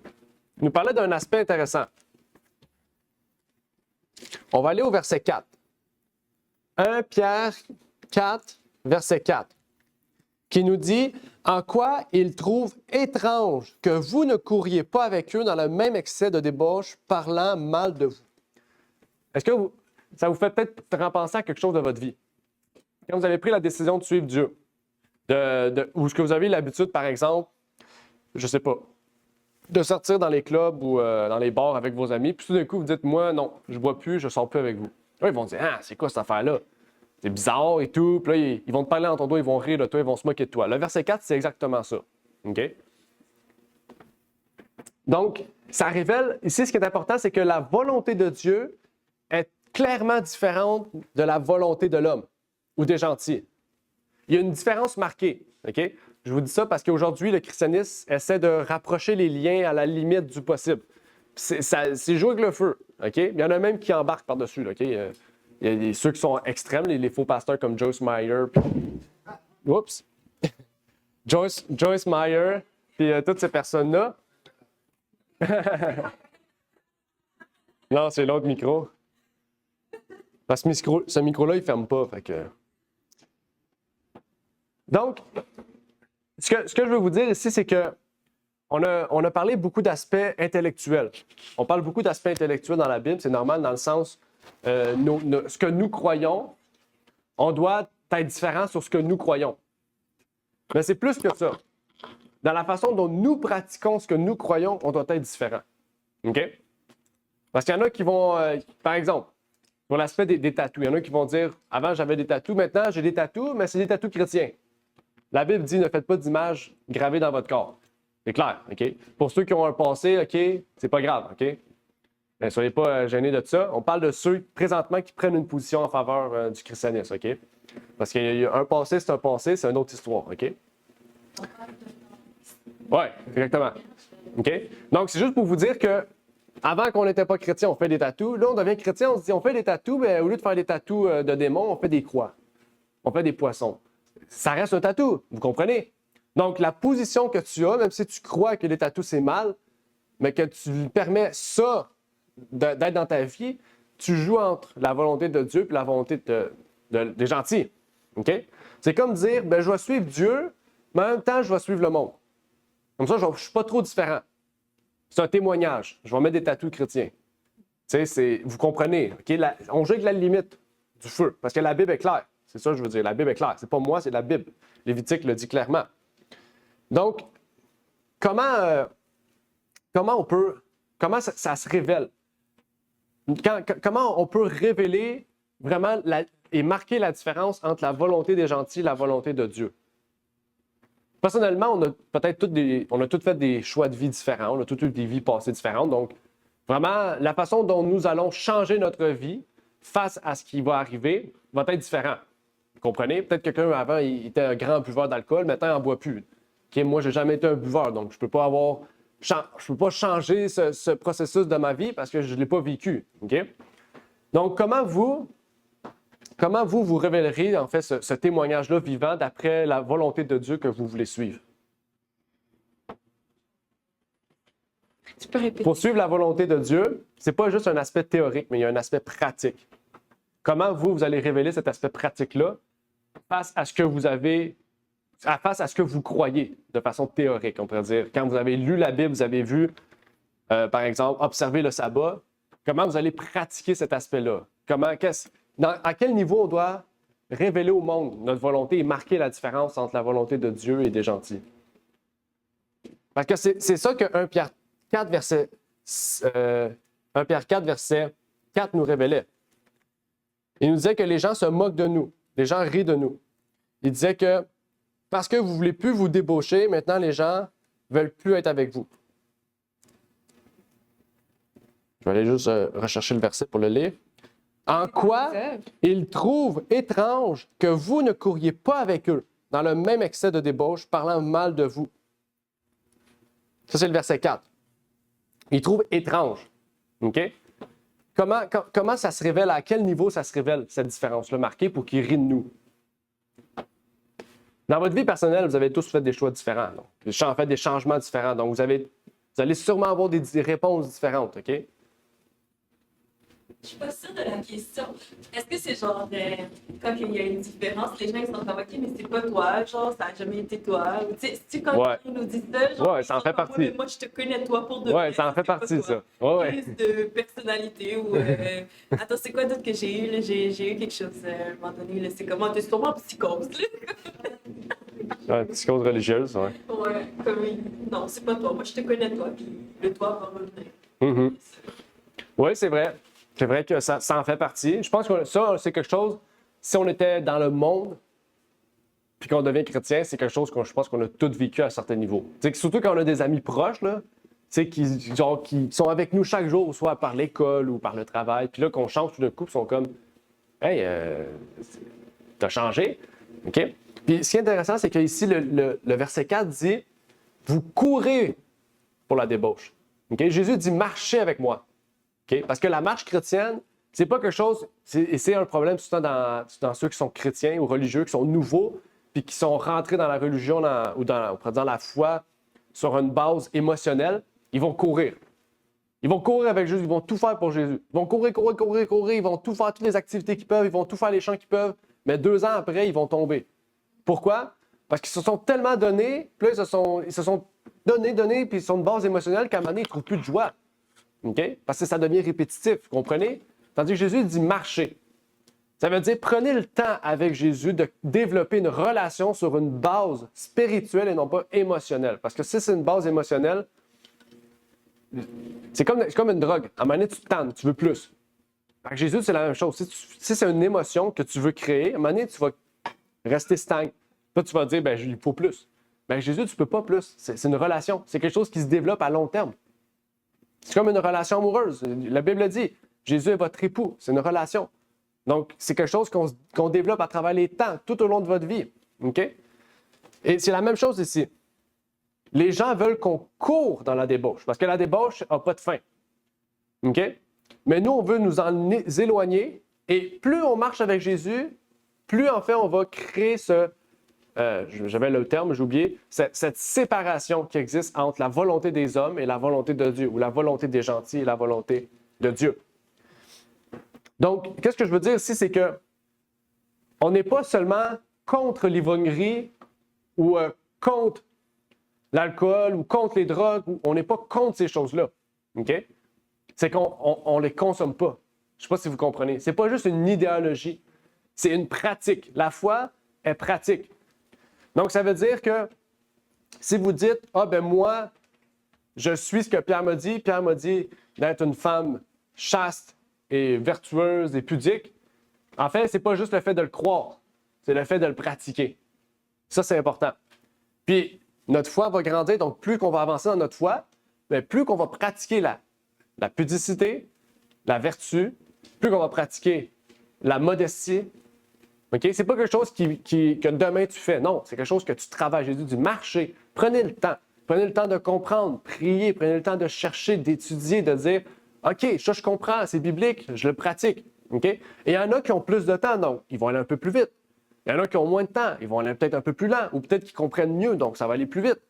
Speaker 2: nous parlait d'un aspect intéressant. On va aller au verset 4. 1 Pierre 4, verset 4, qui nous dit « En quoi ils trouvent étrange que vous ne couriez pas avec eux dans le même excès de débauche, parlant mal de vous. » Est-ce que ça vous fait peut-être repenser à quelque chose de votre vie? Quand vous avez pris la décision de suivre Dieu, ou est-ce que vous avez l'habitude, par exemple, je ne sais pas, de sortir dans les clubs ou dans les bars avec vos amis, puis tout d'un coup, vous dites « Moi, non, je ne bois plus, je ne sors plus avec vous. » Là, ils vont dire « Ah, c'est quoi cette affaire-là? C'est bizarre et tout. » Puis là, ils vont te parler dans ton dos, ils vont rire de toi, ils vont se moquer de toi. Le verset 4, c'est exactement ça. OK? Donc, ça révèle, ici, ce qui est important, c'est que la volonté de Dieu est clairement différente de la volonté de l'homme ou des gentils. Il y a une différence marquée. OK? Je vous dis ça parce qu'aujourd'hui, le christianisme essaie de rapprocher les liens à la limite du possible. C'est jouer avec le feu. OK? Il y en a même qui embarquent par-dessus. Là, OK? Il y a ceux qui sont extrêmes, les faux pasteurs comme Joyce Meyer. Oups! Joyce Meyer, puis toutes ces personnes-là. Non, c'est l'autre micro. Parce que ce micro-là, il ne ferme pas. Fait que... Donc, ce que je veux vous dire ici, c'est que on a parlé beaucoup d'aspects intellectuels. On parle beaucoup d'aspects intellectuels dans la Bible. C'est normal dans le sens, ce que nous croyons, on doit être différent sur ce que nous croyons. Mais c'est plus que ça. Dans la façon dont nous pratiquons ce que nous croyons, on doit être différent. OK? Parce qu'il y en a qui vont, par exemple, pour l'aspect des tatous, il y en a qui vont dire « Avant, j'avais des tatous, maintenant, j'ai des tatous, mais c'est des tatous chrétiens. » La Bible dit « Ne faites pas d'image gravée dans votre corps. » C'est clair, OK? Pour ceux qui ont un passé, OK, c'est pas grave, OK? Ne soyez pas gênés de ça. On parle de ceux, présentement, qui prennent une position en faveur du christianisme, OK? Parce qu'il y a un passé, c'est une autre histoire, OK? Oui, exactement. OK? Donc, c'est juste pour vous dire que avant qu'on n'était pas chrétien, on fait des tatous. Là, on devient chrétien, on se dit, on fait des tatous, mais au lieu de faire des tatous de démons, on fait des croix. On fait des poissons. Ça reste un tatou, vous comprenez? Donc, la position que tu as, même si tu crois que les tatous, c'est mal, mais que tu lui permets ça d'être dans ta vie, tu joues entre la volonté de Dieu et la volonté des gentils. OK? C'est comme dire, ben, je vais suivre Dieu, mais en même temps, je vais suivre le monde. Comme ça, je ne suis pas trop différent. C'est un témoignage. Je vais mettre des tatous chrétiens. Vous comprenez, okay? On joue avec la limite du feu, parce que la Bible est claire. C'est ça que je veux dire. La Bible est claire. C'est pas moi, c'est la Bible. Lévitique le dit clairement. Donc, comment ça se révèle? Comment on peut révéler vraiment et marquer la différence entre la volonté des gentils et la volonté de Dieu? Personnellement, on a peut-être tous fait des choix de vie différents, on a tous eu des vies passées différentes. Donc, vraiment, la façon dont nous allons changer notre vie face à ce qui va arriver va être différent. Vous comprenez? Peut-être que quelqu'un avant, il était un grand buveur d'alcool, maintenant, il n'en boit plus. Okay? Moi, je n'ai jamais été un buveur, donc je ne peux pas changer ce processus de ma vie parce que je ne l'ai pas vécu. Okay? Donc, comment vous révélerez en fait ce témoignage-là vivant d'après la volonté de Dieu que vous voulez suivre?
Speaker 1: Tu peux répéter.
Speaker 2: Pour suivre la volonté de Dieu, ce n'est pas juste un aspect théorique, mais il y a un aspect pratique. comment vous allez révéler cet aspect pratique-là face à ce que vous avez, face à ce que vous croyez de façon théorique, on pourrait dire. Quand vous avez lu la Bible, vous avez vu, par exemple, observer le sabbat, comment vous allez pratiquer cet aspect-là? À quel niveau on doit révéler au monde notre volonté et marquer la différence entre la volonté de Dieu et des gentils? Parce que c'est ça que 1 Pierre 4, verset 4 nous révélait. Il nous disait que les gens se moquent de nous, les gens rient de nous. Il disait que parce que vous ne voulez plus vous débaucher, maintenant les gens ne veulent plus être avec vous. Je vais aller juste rechercher le verset pour le lire. En quoi ils trouvent étrange que vous ne couriez pas avec eux dans le même excès de débauche, parlant mal de vous. Ça, c'est le verset 4. Ils trouvent étrange. OK? Comment ça se révèle? À quel niveau ça se révèle, cette différence-là marquée pour qu'ils rient de nous? Dans votre vie personnelle, vous avez tous fait des choix différents. Fait des changements différents. Donc, vous allez sûrement avoir des réponses différentes. OK?
Speaker 4: Je suis pas sûre de la question. Est-ce que c'est genre, quand il y a une différence, les gens ils sont comme, OK, mais c'est pas toi, genre, ça a jamais été toi. Ou tu sais, quand ils nous disent ça, genre,
Speaker 2: ouais, ça en fait partie.
Speaker 4: Ouais, moi, je te connais toi pour de
Speaker 2: vrai. Ouais, ça en fait partie, ça. Ouais.
Speaker 4: Crise de personnalité ou. Attends, c'est quoi d'autre que j'ai eu? Là? J'ai eu quelque chose à un moment donné. Là. C'est comment? T'es sûrement en psychose, là.
Speaker 2: Ouais, psychose religieuse, ouais.
Speaker 4: Ouais, comme, non, c'est pas toi. Moi, je te connais toi, puis le toi va revenir.
Speaker 2: Mm-hmm. Oui, c'est vrai. C'est vrai que ça en fait partie. Je pense que ça, c'est quelque chose, si on était dans le monde, puis qu'on devient chrétien, c'est quelque chose que je pense qu'on a tous vécu à un certain niveau. Surtout quand on a des amis proches, là, qui sont avec nous chaque jour, soit par l'école ou par le travail, puis là, qu'on change tout d'un coup, ils sont comme « Hey, t'as changé. » OK? Puis ce qui est intéressant, c'est qu'ici, le verset 4 dit « Vous courez pour la débauche. » OK? Jésus dit « Marchez avec moi. » Okay? Parce que la marche chrétienne, c'est pas quelque chose, et c'est un problème souvent dans ceux qui sont chrétiens ou religieux, qui sont nouveaux, puis qui sont rentrés dans la religion ou dans la foi sur une base émotionnelle, ils vont courir. Ils vont courir avec Jésus, ils vont tout faire pour Jésus. Ils vont courir, ils vont tout faire, toutes les activités qu'ils peuvent, ils vont tout faire les chants qu'ils peuvent, mais 2 ans après, ils vont tomber. Pourquoi? Parce qu'ils se sont tellement donnés, puis là, ils se sont donnés, puis ils sont de base émotionnelle qu'à un moment donné, ils ne trouvent plus de joie. Okay? Parce que ça devient répétitif, vous comprenez? Tandis que Jésus dit marcher. Ça veut dire prenez le temps avec Jésus de développer une relation sur une base spirituelle et non pas émotionnelle. Parce que si c'est une base émotionnelle, c'est comme une drogue. À un moment donné, tu te tannes, tu veux plus. Avec Jésus, c'est la même chose. Si c'est une émotion que tu veux créer, à un moment donné, tu vas rester stagne. Là, tu vas dire, il faut plus. Mais avec Jésus, tu ne peux pas plus. C'est une relation. C'est quelque chose qui se développe à long terme. C'est comme une relation amoureuse. La Bible dit, Jésus est votre époux. C'est une relation. Donc, c'est quelque chose qu'on développe à travers les temps, tout au long de votre vie. OK? Et c'est la même chose ici. Les gens veulent qu'on court dans la débauche, parce que la débauche n'a pas de fin. OK? Mais nous, on veut nous en éloigner, et plus on marche avec Jésus, plus en fait, on va créer j'avais le terme, j'ai oublié, cette séparation qui existe entre la volonté des hommes et la volonté de Dieu, ou la volonté des gentils et la volonté de Dieu. Donc, qu'est-ce que je veux dire ici, c'est que on n'est pas seulement contre l'ivrognerie ou contre l'alcool ou contre les drogues, on n'est pas contre ces choses-là. OK? C'est qu'on ne les consomme pas. Je ne sais pas si vous comprenez. Ce n'est pas juste une idéologie, c'est une pratique. La foi est pratique. Donc, ça veut dire que si vous dites « Ah, moi, je suis ce que Pierre m'a dit d'être une femme chaste et vertueuse et pudique », en fait, ce n'est pas juste le fait de le croire, c'est le fait de le pratiquer. Ça, c'est important. Puis, notre foi va grandir, donc plus qu'on va avancer dans notre foi, mais plus qu'on va pratiquer la pudicité, la vertu, plus qu'on va pratiquer la modestie. Okay? C'est pas quelque chose que demain tu fais. Non, c'est quelque chose que tu travailles. Jésus dit marcher. Prenez le temps. Prenez le temps de comprendre, prier, prenez le temps de chercher, d'étudier, de dire OK, ça je comprends, c'est biblique, je le pratique. Okay? Et il y en a qui ont plus de temps, donc ils vont aller un peu plus vite. Il y en a qui ont moins de temps, ils vont aller peut-être un peu plus lent, ou peut-être qu'ils comprennent mieux, donc ça va aller plus vite.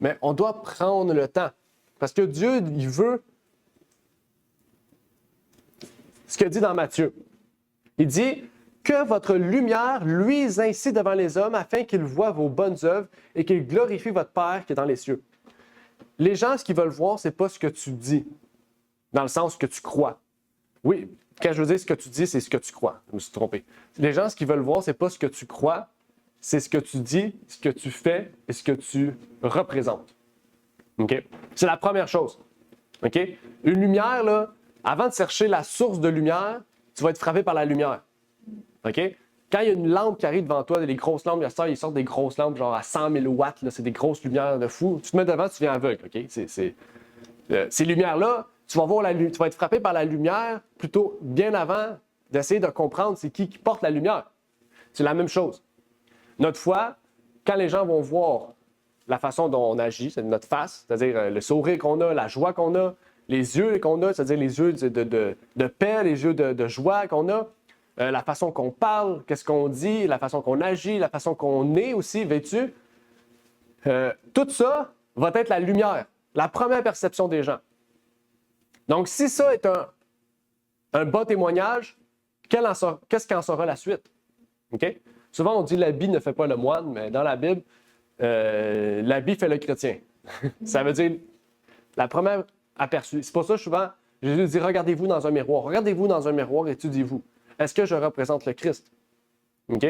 Speaker 2: Mais on doit prendre le temps. Parce que Dieu, il veut ce qu'il dit dans Matthieu. Il dit que votre lumière luise ainsi devant les hommes afin qu'ils voient vos bonnes œuvres et qu'ils glorifient votre Père qui est dans les cieux. Les gens, ce qu'ils veulent voir, c'est pas ce que tu dis, dans le sens que tu crois. Oui, quand je veux dire ce que tu dis, c'est ce que tu crois. Je me suis trompé. Les gens, ce qu'ils veulent voir, c'est pas ce que tu crois, c'est ce que tu dis, ce que tu fais et ce que tu représentes. OK? C'est la première chose. OK? Une lumière, là, avant de chercher la source de lumière, tu vas être frappé par la lumière. OK? Quand il y a une lampe qui arrive devant toi, des grosses lampes, ils sortent des grosses lampes genre à 100 000 watts, là, c'est des grosses lumières de fou. Tu te mets devant, tu viens aveugle. OK? Ces lumières-là, tu vas être frappé par la lumière plutôt bien avant d'essayer de comprendre c'est qui porte la lumière. C'est la même chose. Notre foi, quand les gens vont voir la façon dont on agit, c'est notre face, c'est-à-dire le sourire qu'on a, la joie qu'on a, les yeux qu'on a, c'est-à-dire les yeux de paix, les yeux de joie qu'on a, la façon qu'on parle, qu'est-ce qu'on dit, la façon qu'on agit, la façon qu'on est aussi vêtu. Tout ça va être la lumière, la première perception des gens. Donc, si ça est un bon témoignage, qu'est-ce qu'en sera la suite? OK? Souvent, on dit l'habit ne fait pas le moine, mais dans la Bible, l'habit fait le chrétien. Ça veut dire la première aperçue. C'est pour ça, souvent, Jésus dit regardez-vous dans un miroir. Regardez-vous dans un miroir, étudiez-vous. Est-ce que je représente le Christ? OK?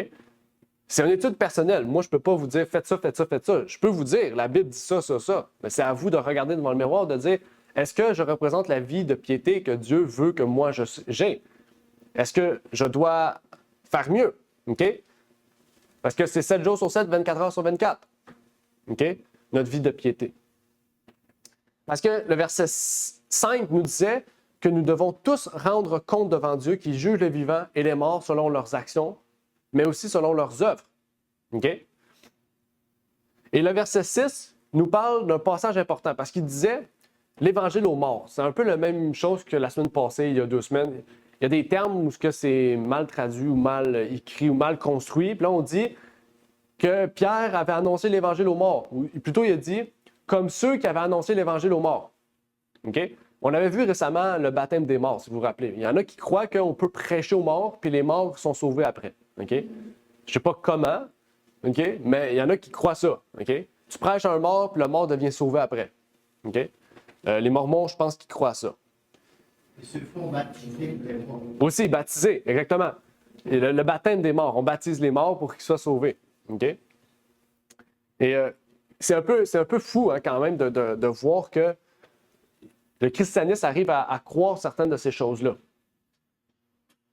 Speaker 2: C'est une étude personnelle. Moi, je ne peux pas vous dire faites ça, faites ça, faites ça. Je peux vous dire la Bible dit ça, ça, ça. Mais c'est à vous de regarder devant le miroir, de dire est-ce que je représente la vie de piété que Dieu veut que moi j'ai? Est-ce que je dois faire mieux? OK? Parce que c'est 7 jours sur 7, 24 heures sur 24. OK? Notre vie de piété. Parce que le verset 5 nous disait que nous devons tous rendre compte devant Dieu qui juge les vivants et les morts selon leurs actions, mais aussi selon leurs œuvres. OK? Et le verset 6 nous parle d'un passage important parce qu'il disait l'Évangile aux morts. C'est un peu la même chose que la semaine passée, il y a 2 semaines. Il y a des termes où c'est mal traduit ou mal écrit ou mal construit. Puis là, on dit que Pierre avait annoncé l'Évangile aux morts. Ou plutôt, il a dit comme ceux qui avaient annoncé l'Évangile aux morts. OK? On avait vu récemment le baptême des morts, si vous vous rappelez. Il y en a qui croient qu'on peut prêcher aux morts, puis les morts sont sauvés après. OK? Je ne sais pas comment, OK? Mais il y en a qui croient ça. OK? Tu prêches à un mort, puis le mort devient sauvé après. OK? Les Mormons, je pense qu'ils croient à ça.
Speaker 5: Ils se font baptiser les morts.
Speaker 2: Aussi, baptiser, exactement. Et le baptême des morts, on baptise les morts pour qu'ils soient sauvés. OK? Et c'est un peu fou hein, quand même de voir que le christianisme arrive à croire certaines de ces choses-là.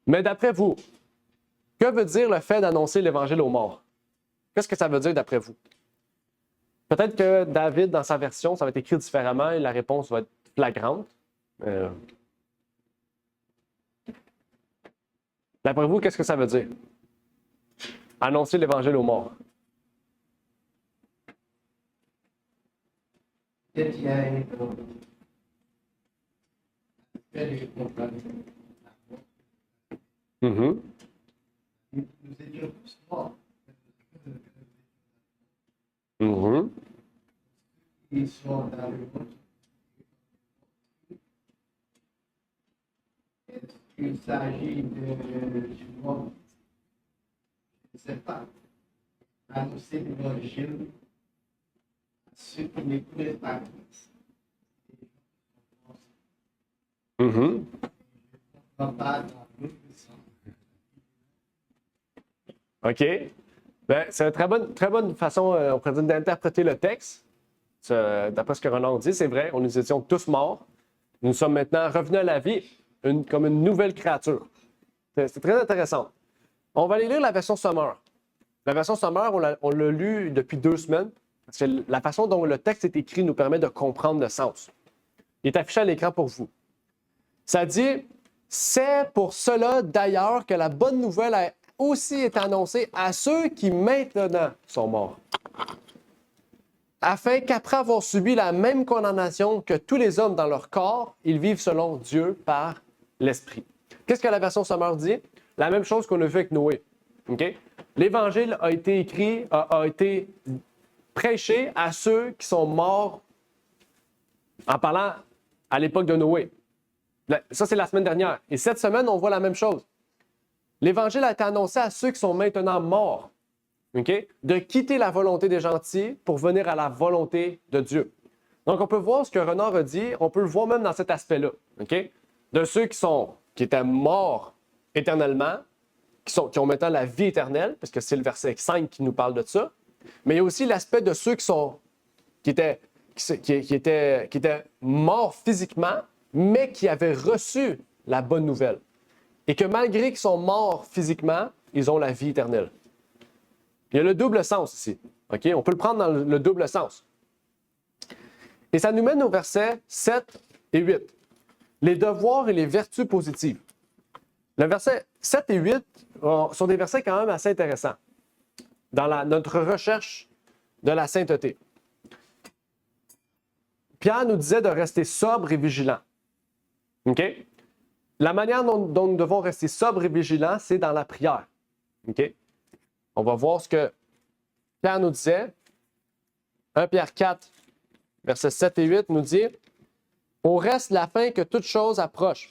Speaker 2: Mais d'après vous, que veut dire le fait d'annoncer l'Évangile aux morts? Qu'est-ce que ça veut dire d'après vous? Peut-être que David, dans sa version, ça va être écrit différemment et la réponse va être flagrante. D'après vous, qu'est-ce que ça veut dire? Annoncer l'Évangile aux morts.
Speaker 5: Peut-être qu'il y a une
Speaker 2: Mm-hmm.
Speaker 5: Nous étions tous morts.
Speaker 2: Mm-hmm.
Speaker 5: Ils sont dans le monde. Est-ce qu'il s'agit du monde? Je ne sais pas. Annoncer l'évangile à ceux qui n'écoutent pas Christ.
Speaker 2: Mm-hmm.
Speaker 5: Je ne comprends pas dans l'autre sens.
Speaker 2: OK. Ben, c'est une très bonne façon, on pourrait dire, d'interpréter le texte. D'après ce que Roland dit, c'est vrai, nous étions tous morts. Nous sommes maintenant revenus à la vie comme une nouvelle créature. C'est très intéressant. On va aller lire la version Summer. La version Summer, on l'a lu depuis 2 semaines. Parce que la façon dont le texte est écrit nous permet de comprendre le sens. Il est affiché à l'écran pour vous. Ça dit « C'est pour cela d'ailleurs que la bonne nouvelle a aussi été annoncée à ceux qui maintenant sont morts, afin qu'après avoir subi la même condamnation que tous les hommes dans leur corps, ils vivent selon Dieu par l'Esprit. » Qu'est-ce que la version Summer dit? La même chose qu'on a vu avec Noé. Okay? L'Évangile a été écrit, a été prêché à ceux qui sont morts en parlant à l'époque de Noé. Ça, c'est la semaine dernière. Et cette semaine, on voit la même chose. L'Évangile a été annoncé à ceux qui sont maintenant morts, OK? De quitter la volonté des gentils pour venir à la volonté de Dieu. Donc, on peut voir ce que Renard a dit, on peut le voir même dans cet aspect-là, OK? De ceux qui étaient morts éternellement, qui ont maintenant la vie éternelle, parce que c'est le verset 5 qui nous parle de ça. Mais il y a aussi l'aspect de ceux qui étaient morts physiquement, mais qui avaient reçu la bonne nouvelle. Et que malgré qu'ils sont morts physiquement, ils ont la vie éternelle. Il y a le double sens ici. OK? On peut le prendre dans le double sens. Et ça nous mène aux versets 7 et 8. Les devoirs et les vertus positives. Le verset 7 et 8 sont des versets quand même assez intéressants dans notre recherche de la sainteté. Pierre nous disait de rester sobre et vigilant. OK? La manière dont nous devons rester sobre et vigilants, c'est dans la prière. OK? On va voir ce que Pierre nous disait. 1 Pierre 4, versets 7 et 8 nous dit « Au reste, la fin que toute chose approche.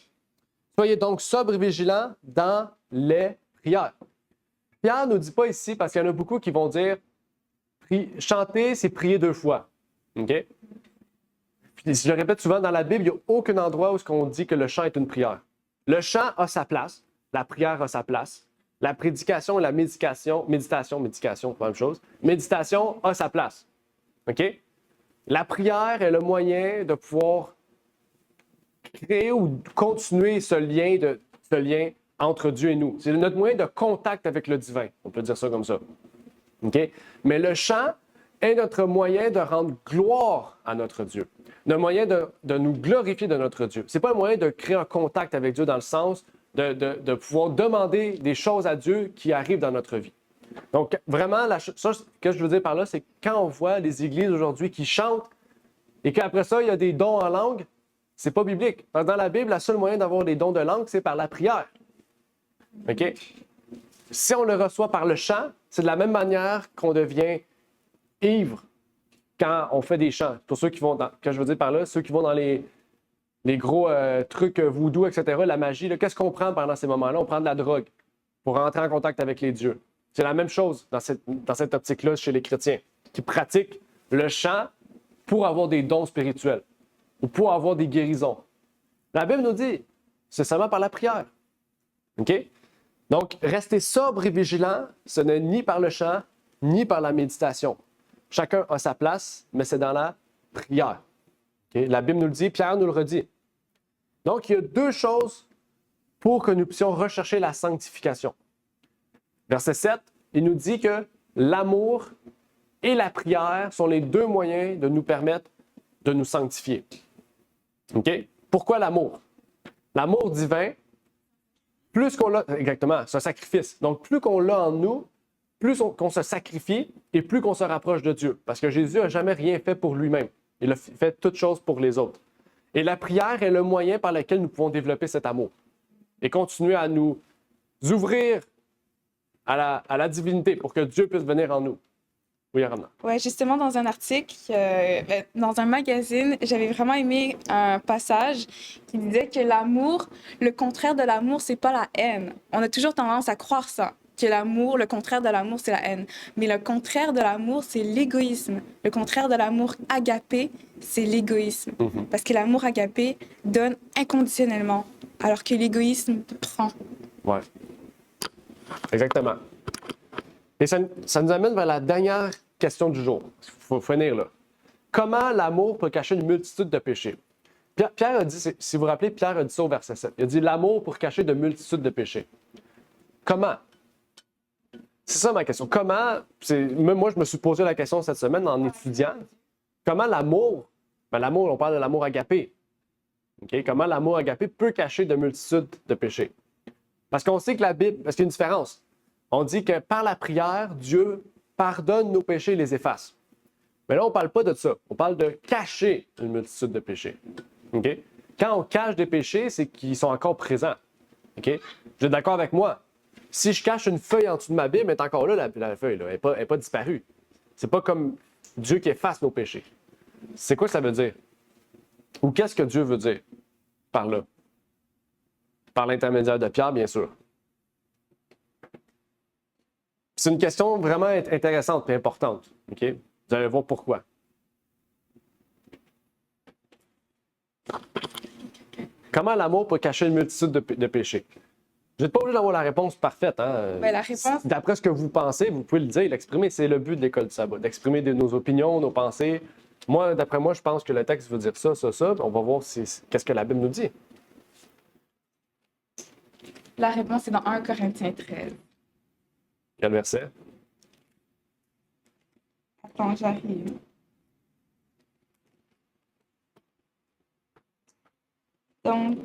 Speaker 2: Soyez donc sobres et vigilants dans les prières. » Pierre ne nous dit pas ici, parce qu'il y en a beaucoup qui vont dire chanter, c'est prier 2 fois. OK? Puis, je le répète souvent, dans la Bible, il n'y a aucun endroit où on dit que le chant est une prière. Le chant a sa place, la prière a sa place, la prédication et la méditation, même chose, méditation a sa place. OK? La prière est le moyen de pouvoir créer ou continuer ce lien entre Dieu et nous. C'est notre moyen de contact avec le divin. On peut dire ça comme ça. OK? Mais le chant est notre moyen de rendre gloire à notre Dieu. Notre moyen de nous glorifier de notre Dieu. Ce n'est pas un moyen de créer un contact avec Dieu dans le sens de pouvoir demander des choses à Dieu qui arrivent dans notre vie. Donc, vraiment, ça, ce que je veux dire par là, c'est que quand on voit les églises aujourd'hui qui chantent et qu'après ça, il y a des dons en langue, c'est pas biblique. Parce que dans la Bible, le seul moyen d'avoir des dons de langue, c'est par la prière. OK? Si on le reçoit par le chant, c'est de la même manière qu'on devient ivre quand on fait des chants. Pour ceux qui vont que je veux dire par là, ceux qui vont dans les gros trucs voodoo, etc., la magie, qu'est-ce qu'on prend pendant ces moments-là? On prend de la drogue pour rentrer en contact avec les dieux. C'est la même chose dans cette optique-là chez les chrétiens qui pratiquent le chant pour avoir des dons spirituels ou pour avoir des guérisons. La Bible nous dit, c'est seulement par la prière. OK? Donc, rester sobre et vigilant, ce n'est ni par le chant, ni par la méditation. Chacun a sa place, mais c'est dans la prière. Okay? La Bible nous le dit, Pierre nous le redit. Donc, il y a 2 choses pour que nous puissions rechercher la sanctification. Verset 7, il nous dit que l'amour et la prière sont les 2 moyens de nous permettre de nous sanctifier. OK? Pourquoi l'amour? L'amour divin, plus qu'on l'a, exactement, c'est un sacrifice. Donc, plus qu'on l'a en nous, plus qu'on se sacrifie et plus qu'on se rapproche de Dieu. Parce que Jésus n'a jamais rien fait pour lui-même. Il a fait toutes choses pour les autres. Et la prière est le moyen par lequel nous pouvons développer cet amour et continuer à nous ouvrir à la divinité pour que Dieu puisse venir en nous. Oui, Ramna.
Speaker 6: Oui, justement, dans un article, dans un magazine, j'avais vraiment aimé un passage qui disait que l'amour, le contraire de l'amour, c'est pas la haine. On a toujours tendance à croire ça, que l'amour, le contraire de l'amour, c'est la haine. Mais le contraire de l'amour, c'est l'égoïsme. Le contraire de l'amour agapé, c'est l'égoïsme. Mm-hmm. Parce que l'amour agapé donne inconditionnellement, alors que l'égoïsme prend.
Speaker 2: Oui. Exactement. Et ça nous amène vers la dernière question du jour. Il faut finir là. Comment l'amour peut cacher une multitude de péchés? Pierre a dit, si vous vous rappelez, Pierre a dit ça au verset 7. Il a dit l'amour pour cacher de multitudes de péchés. Comment? C'est ça ma question. Comment? Moi, je me suis posé la question cette semaine en étudiant. Comment l'amour, l'amour, on parle de l'amour agapé. Okay? Comment l'amour agapé peut cacher de multitudes de péchés? Parce qu'on sait que la Bible, parce qu'il y a une différence. On dit que par la prière, Dieu pardonne nos péchés et les efface. Mais là, on ne parle pas de ça. On parle de cacher une multitude de péchés. Okay? Quand on cache des péchés, c'est qu'ils sont encore présents. Okay? Vous êtes d'accord avec moi? Si je cache une feuille en dessous de ma Bible, elle est encore là, la feuille. Là. Elle n'est pas disparue. C'est pas comme Dieu qui efface nos péchés. C'est quoi ça veut dire? Ou qu'est-ce que Dieu veut dire par là? Par l'intermédiaire de Pierre, bien sûr. C'est une question vraiment intéressante et importante. OK? Vous allez voir pourquoi. Comment l'amour peut cacher une multitude de péchés? Vous n'êtes pas obligé d'avoir la réponse parfaite. Hein?
Speaker 6: Ben, la réponse-
Speaker 2: D'après ce que vous pensez, vous pouvez le dire, l'exprimer. C'est le but de l'école du sabbat, d'exprimer nos opinions, nos pensées. Moi, d'après moi, je pense que le texte veut dire ça, ça, ça. On va voir qu'est-ce que la Bible nous dit.
Speaker 6: La réponse est dans 1 Corinthiens 13.
Speaker 2: Quel verset?
Speaker 6: Attends, j'arrive. Donc,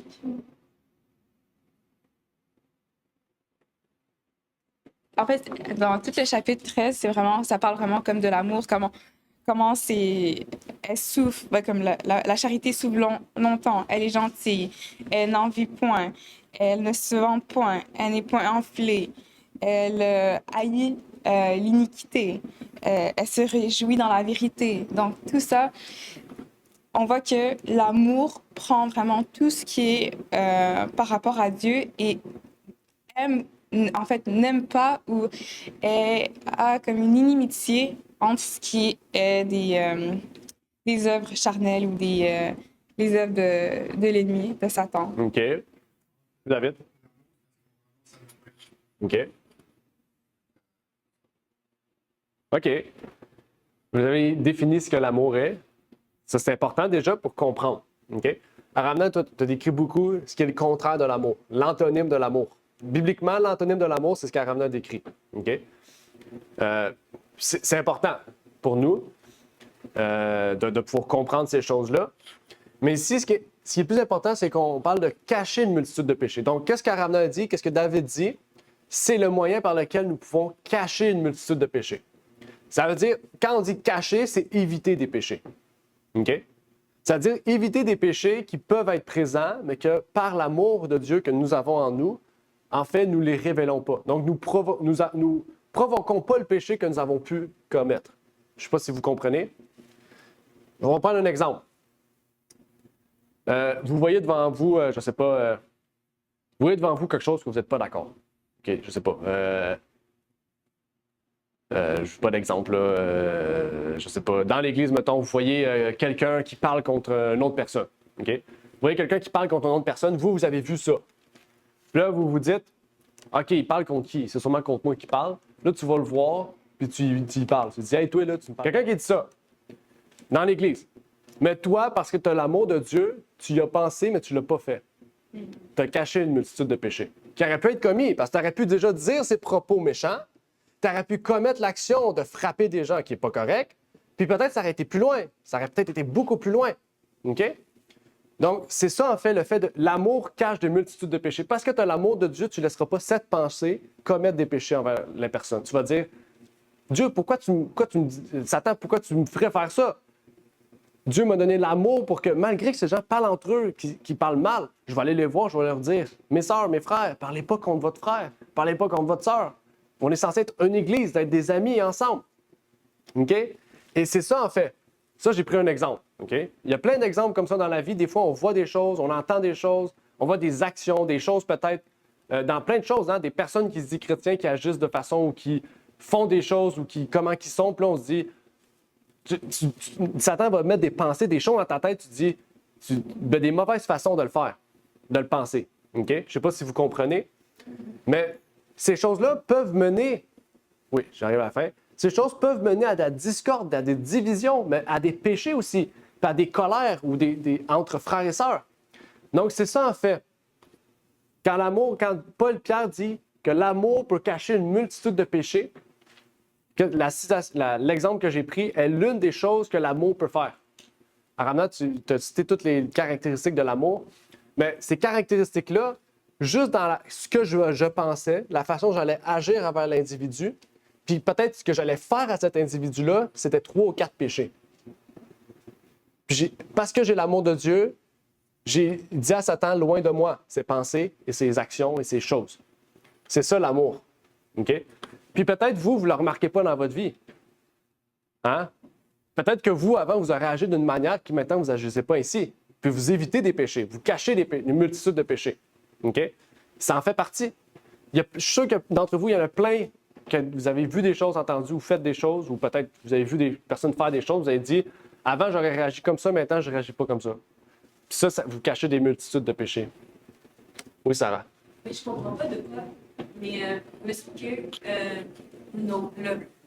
Speaker 6: en fait, dans tout le chapitre 13, ça parle vraiment comme de l'amour, comment elle souffre, ben, comme la charité souffre longtemps, elle est gentille, elle n'en vit point, elle ne se vend point, elle n'est point enflée, elle haït l'iniquité, elle se réjouit dans la vérité. Donc, tout ça, on voit que l'amour prend vraiment tout ce qui est par rapport à Dieu et n'aime pas ou a comme une inimitié entre ce qui est des œuvres charnelles ou des œuvres de l'ennemi, de Satan.
Speaker 2: OK. David? OK. OK. Vous avez défini ce que l'amour est. Ça, c'est important déjà pour comprendre. OK? Aramna, tu as décrit beaucoup ce qui est le contraire de l'amour, l'antonyme de l'amour. Bibliquement, l'antonyme de l'amour, c'est ce qu'Aramna décrit. OK? C'est important pour nous de pouvoir comprendre ces choses-là. Mais ici, ce qui est plus important, c'est qu'on parle de cacher une multitude de péchés. Donc, qu'est-ce qu'Aramna a dit? Qu'est-ce que David dit? C'est le moyen par lequel nous pouvons cacher une multitude de péchés. Ça veut dire, quand on dit cacher, c'est éviter des péchés. OK? C'est-à-dire éviter des péchés qui peuvent être présents, mais que par l'amour de Dieu que nous avons en nous, en fait, nous ne les révélons pas. Donc, nous provoquons pas le péché que nous avons pu commettre. Je ne sais pas si vous comprenez. On va prendre un exemple. Vous voyez devant vous, je ne sais pas, vous voyez devant vous quelque chose que vous n'êtes pas d'accord. OK, je ne sais pas. Je ne veux pas d'exemple, là. Je sais pas. Dans l'église, mettons, vous voyez quelqu'un qui parle contre une autre personne. OK? Vous voyez quelqu'un qui parle contre une autre personne, vous avez vu ça. Puis là, vous vous dites, OK, il parle contre qui? C'est sûrement contre moi qu'il parle. Là, tu vas le voir, puis tu y parles. Tu dis, hey, toi, là, tu me parles. Quelqu'un qui dit ça, dans l'église. Mais toi, parce que tu as l'amour de Dieu, tu y as pensé, mais tu ne l'as pas fait. Tu as caché une multitude de péchés qui auraient pu être commis, parce que tu aurais pu déjà dire ces propos méchants. Tu aurais pu commettre l'action de frapper des gens qui n'est pas correct, puis peut-être ça aurait été plus loin. Ça aurait peut-être été beaucoup plus loin. OK? Donc, c'est ça, en fait, le fait de l'amour cache des multitudes de péchés. Parce que tu as l'amour de Dieu, tu ne laisseras pas cette pensée commettre des péchés envers les personnes. Tu vas dire, Dieu, pourquoi tu me dis, Satan, pourquoi tu me ferais faire ça? Dieu m'a donné l'amour pour que, malgré que ces gens parlent entre eux, qui parlent mal, je vais aller les voir, je vais leur dire, mes sœurs, mes frères, parlez pas contre votre frère, parlez pas contre votre sœur. On est censé être une église, d'être des amis ensemble. OK? Et c'est ça, en fait. Ça, j'ai pris un exemple. OK? Il y a plein d'exemples comme ça dans la vie. Des fois, on voit des choses, on entend des choses, on voit des actions, des choses peut-être, dans plein de choses, hein, des personnes qui se disent chrétiens, qui agissent de façon ou qui font des choses ou comment ils sont. Puis là, on se dit, Satan va mettre des pensées, des choses dans ta tête, tu dis, des mauvaises façons de le faire, de le penser. OK? Je ne sais pas si vous comprenez, mais ces choses-là peuvent mener, oui, j'arrive à la fin, ces choses peuvent mener à de la discorde, à des divisions, mais à des péchés aussi, puis à des colères ou entre frères et sœurs. Donc, c'est ça en fait. Quand Paul-Pierre dit que l'amour peut cacher une multitude de péchés, que l'exemple que j'ai pris est l'une des choses que l'amour peut faire. Aramna, tu as cité toutes les caractéristiques de l'amour, mais ces caractéristiques-là, juste dans ce que je pensais, la façon dont j'allais agir envers l'individu, puis peut-être ce que j'allais faire à cet individu-là, c'était 3 ou 4 péchés. Puis parce que j'ai l'amour de Dieu, j'ai dit à Satan, loin de moi, ses pensées et ses actions et ses choses. C'est ça l'amour. OK? Puis peut-être vous ne le remarquez pas dans votre vie. Hein? Peut-être que vous, avant, vous aurez agi d'une manière qui maintenant, vous n'agissez pas ainsi. Puis vous évitez des péchés, vous cachez une multitude de péchés. OK? Ça en fait partie. Je suis sûr que d'entre vous, il y en a plein que vous avez vu des choses, entendu ou fait des choses, ou peut-être vous avez vu des personnes faire des choses, vous avez dit « Avant, j'aurais réagi comme ça, maintenant, je ne réagis pas comme ça. » Puis ça vous cachez des multitudes de péchés. Oui, Sarah?
Speaker 4: Mais je comprends pas de quoi. Mais il me semble que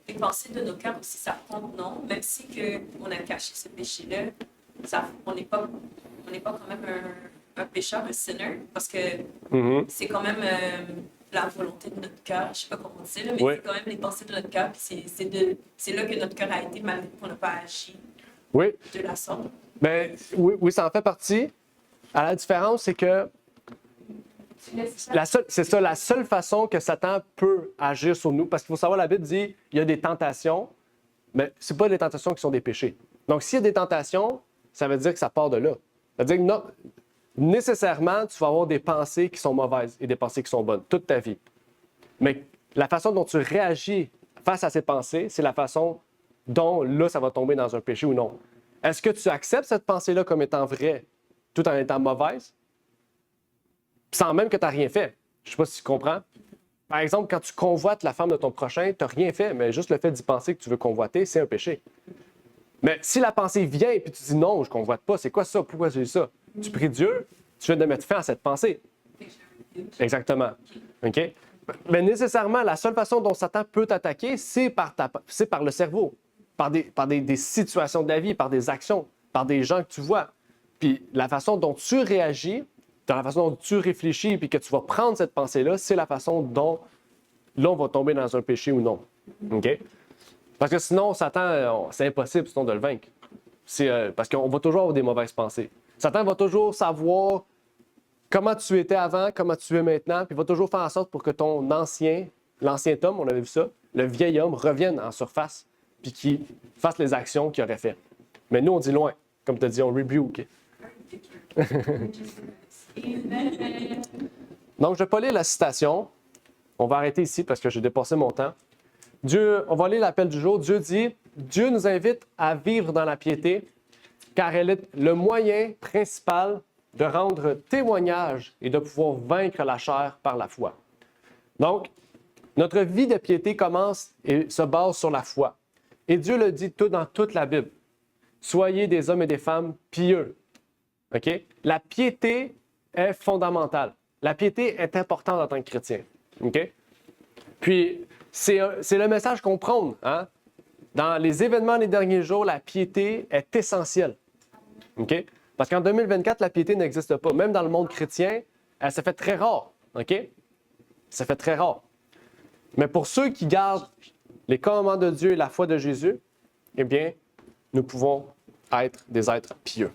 Speaker 4: les pensées de nos cœurs aussi, ça compte, non? Même si on a caché ce péché-là, on n'est pas quand même un pécheur, un sinner, parce que c'est quand même la volonté de notre cœur. Je ne sais pas comment on dit, là, mais c'est quand même les pensées de notre cœur. Puis c'est là que notre cœur a été malgré qu'on n'a pas agi de la sorte.
Speaker 2: Ben, oui, ça en fait partie. La différence, c'est que la seule façon que Satan peut agir sur nous, parce qu'il faut savoir, la Bible dit il y a des tentations, mais ce n'est pas les tentations qui sont des péchés. Donc, s'il y a des tentations, ça veut dire que ça part de là. Ça veut dire que non, nécessairement, tu vas avoir des pensées qui sont mauvaises et des pensées qui sont bonnes toute ta vie. Mais la façon dont tu réagis face à ces pensées, c'est la façon dont, là, ça va tomber dans un péché ou non. Est-ce que tu acceptes cette pensée-là comme étant vraie, tout en étant mauvaise, sans même que tu n'as rien fait? Je ne sais pas si tu comprends. Par exemple, quand tu convoites la femme de ton prochain, tu n'as rien fait, mais juste le fait d'y penser que tu veux convoiter, c'est un péché. Mais si la pensée vient et puis tu dis non, je ne convoite pas, c'est quoi ça? Pourquoi j'ai ça? Tu pries Dieu, tu viens de mettre fin à cette pensée. Exactement. OK? Mais nécessairement, la seule façon dont Satan peut t'attaquer, c'est par le cerveau, par des situations de la vie, par des actions, par des gens que tu vois. Puis la façon dont tu réagis, dans la façon dont tu réfléchis, puis que tu vas prendre cette pensée-là, c'est la façon dont là, on va tomber dans un péché ou non. OK? Parce que sinon, Satan, c'est impossible sinon de le vaincre. Parce qu'on va toujours avoir des mauvaises pensées. Satan va toujours savoir comment tu étais avant, comment tu es maintenant, puis il va toujours faire en sorte pour que ton l'ancien Tom, on avait vu ça, le vieil homme revienne en surface, puis qu'il fasse les actions qu'il aurait fait. Mais nous, on dit loin. Comme tu as dit, on rebuke. Donc, je ne vais pas lire la citation. On va arrêter ici parce que j'ai dépassé mon temps. On va lire l'appel du jour. Dieu dit, Dieu nous invite à vivre dans la piété, car elle est le moyen principal de rendre témoignage et de pouvoir vaincre la chair par la foi. Donc, notre vie de piété commence et se base sur la foi. Et Dieu le dit dans toute la Bible. Soyez des hommes et des femmes pieux. OK? La piété est fondamentale. La piété est importante en tant que chrétien. OK? Puis, c'est le message qu'on prône. Hein? Dans les événements des derniers jours, la piété est essentielle. OK? Parce qu'en 2024, la piété n'existe pas. Même dans le monde chrétien, elle se fait très rare. OK? Ça fait très rare. Mais pour ceux qui gardent les commandements de Dieu et la foi de Jésus, eh bien, nous pouvons être des êtres pieux.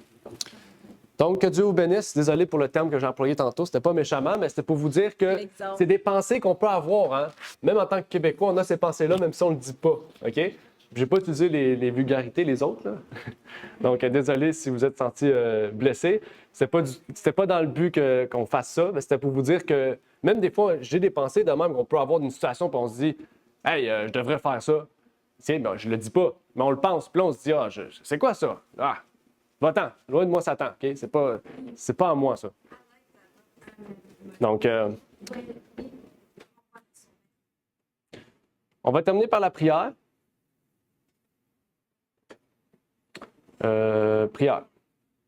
Speaker 2: Donc, que Dieu vous bénisse. Désolé pour le terme que j'ai employé tantôt. C'était pas méchamment, mais c'était pour vous dire que c'est des pensées qu'on peut avoir. Hein? Même en tant que Québécois, on a ces pensées-là, même si on ne le dit pas. OK? Je n'ai pas utilisé les vulgarités, les autres. Là. Donc, désolé si vous êtes senti blessé. C'était pas dans le but qu'on fasse ça, mais c'était pour vous dire que même des fois, j'ai des pensées de même qu'on peut avoir d'une situation puis on se dit « Hey, je devrais faire ça. » Tiens, ben, je le dis pas, mais on le pense. Puis là, on se dit « Ah, c'est quoi ça? Ah, va-t'en, loin de moi Satan. Okay? C'est pas à moi, ça. » Donc, on va terminer par la prière. Prière.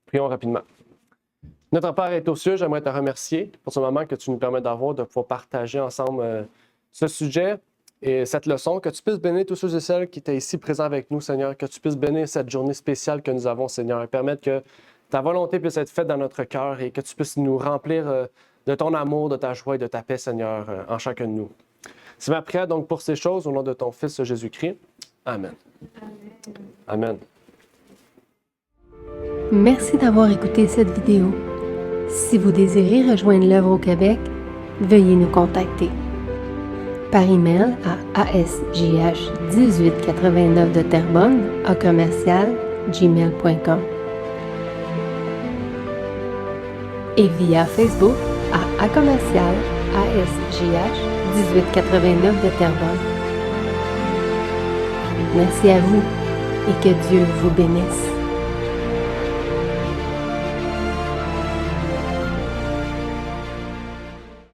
Speaker 2: Prions rapidement. Notre Père est aux cieux, j'aimerais te remercier pour ce moment que tu nous permets d'avoir, de pouvoir partager ensemble ce sujet et cette leçon. Que tu puisses bénir tous ceux et celles qui étaient ici présents avec nous, Seigneur. Que tu puisses bénir cette journée spéciale que nous avons, Seigneur, et permettre que ta volonté puisse être faite dans notre cœur et que tu puisses nous remplir de ton amour, de ta joie et de ta paix, Seigneur, en chacun de nous. C'est ma prière donc pour ces choses au nom de ton Fils Jésus-Christ. Amen. Amen.
Speaker 1: Merci d'avoir écouté cette vidéo. Si vous désirez rejoindre l'œuvre au Québec, veuillez nous contacter par email à asjh1889 de Terrebonne @gmail.com et via Facebook à @asjh1889 de Terrebonne. Merci à vous et que Dieu vous bénisse.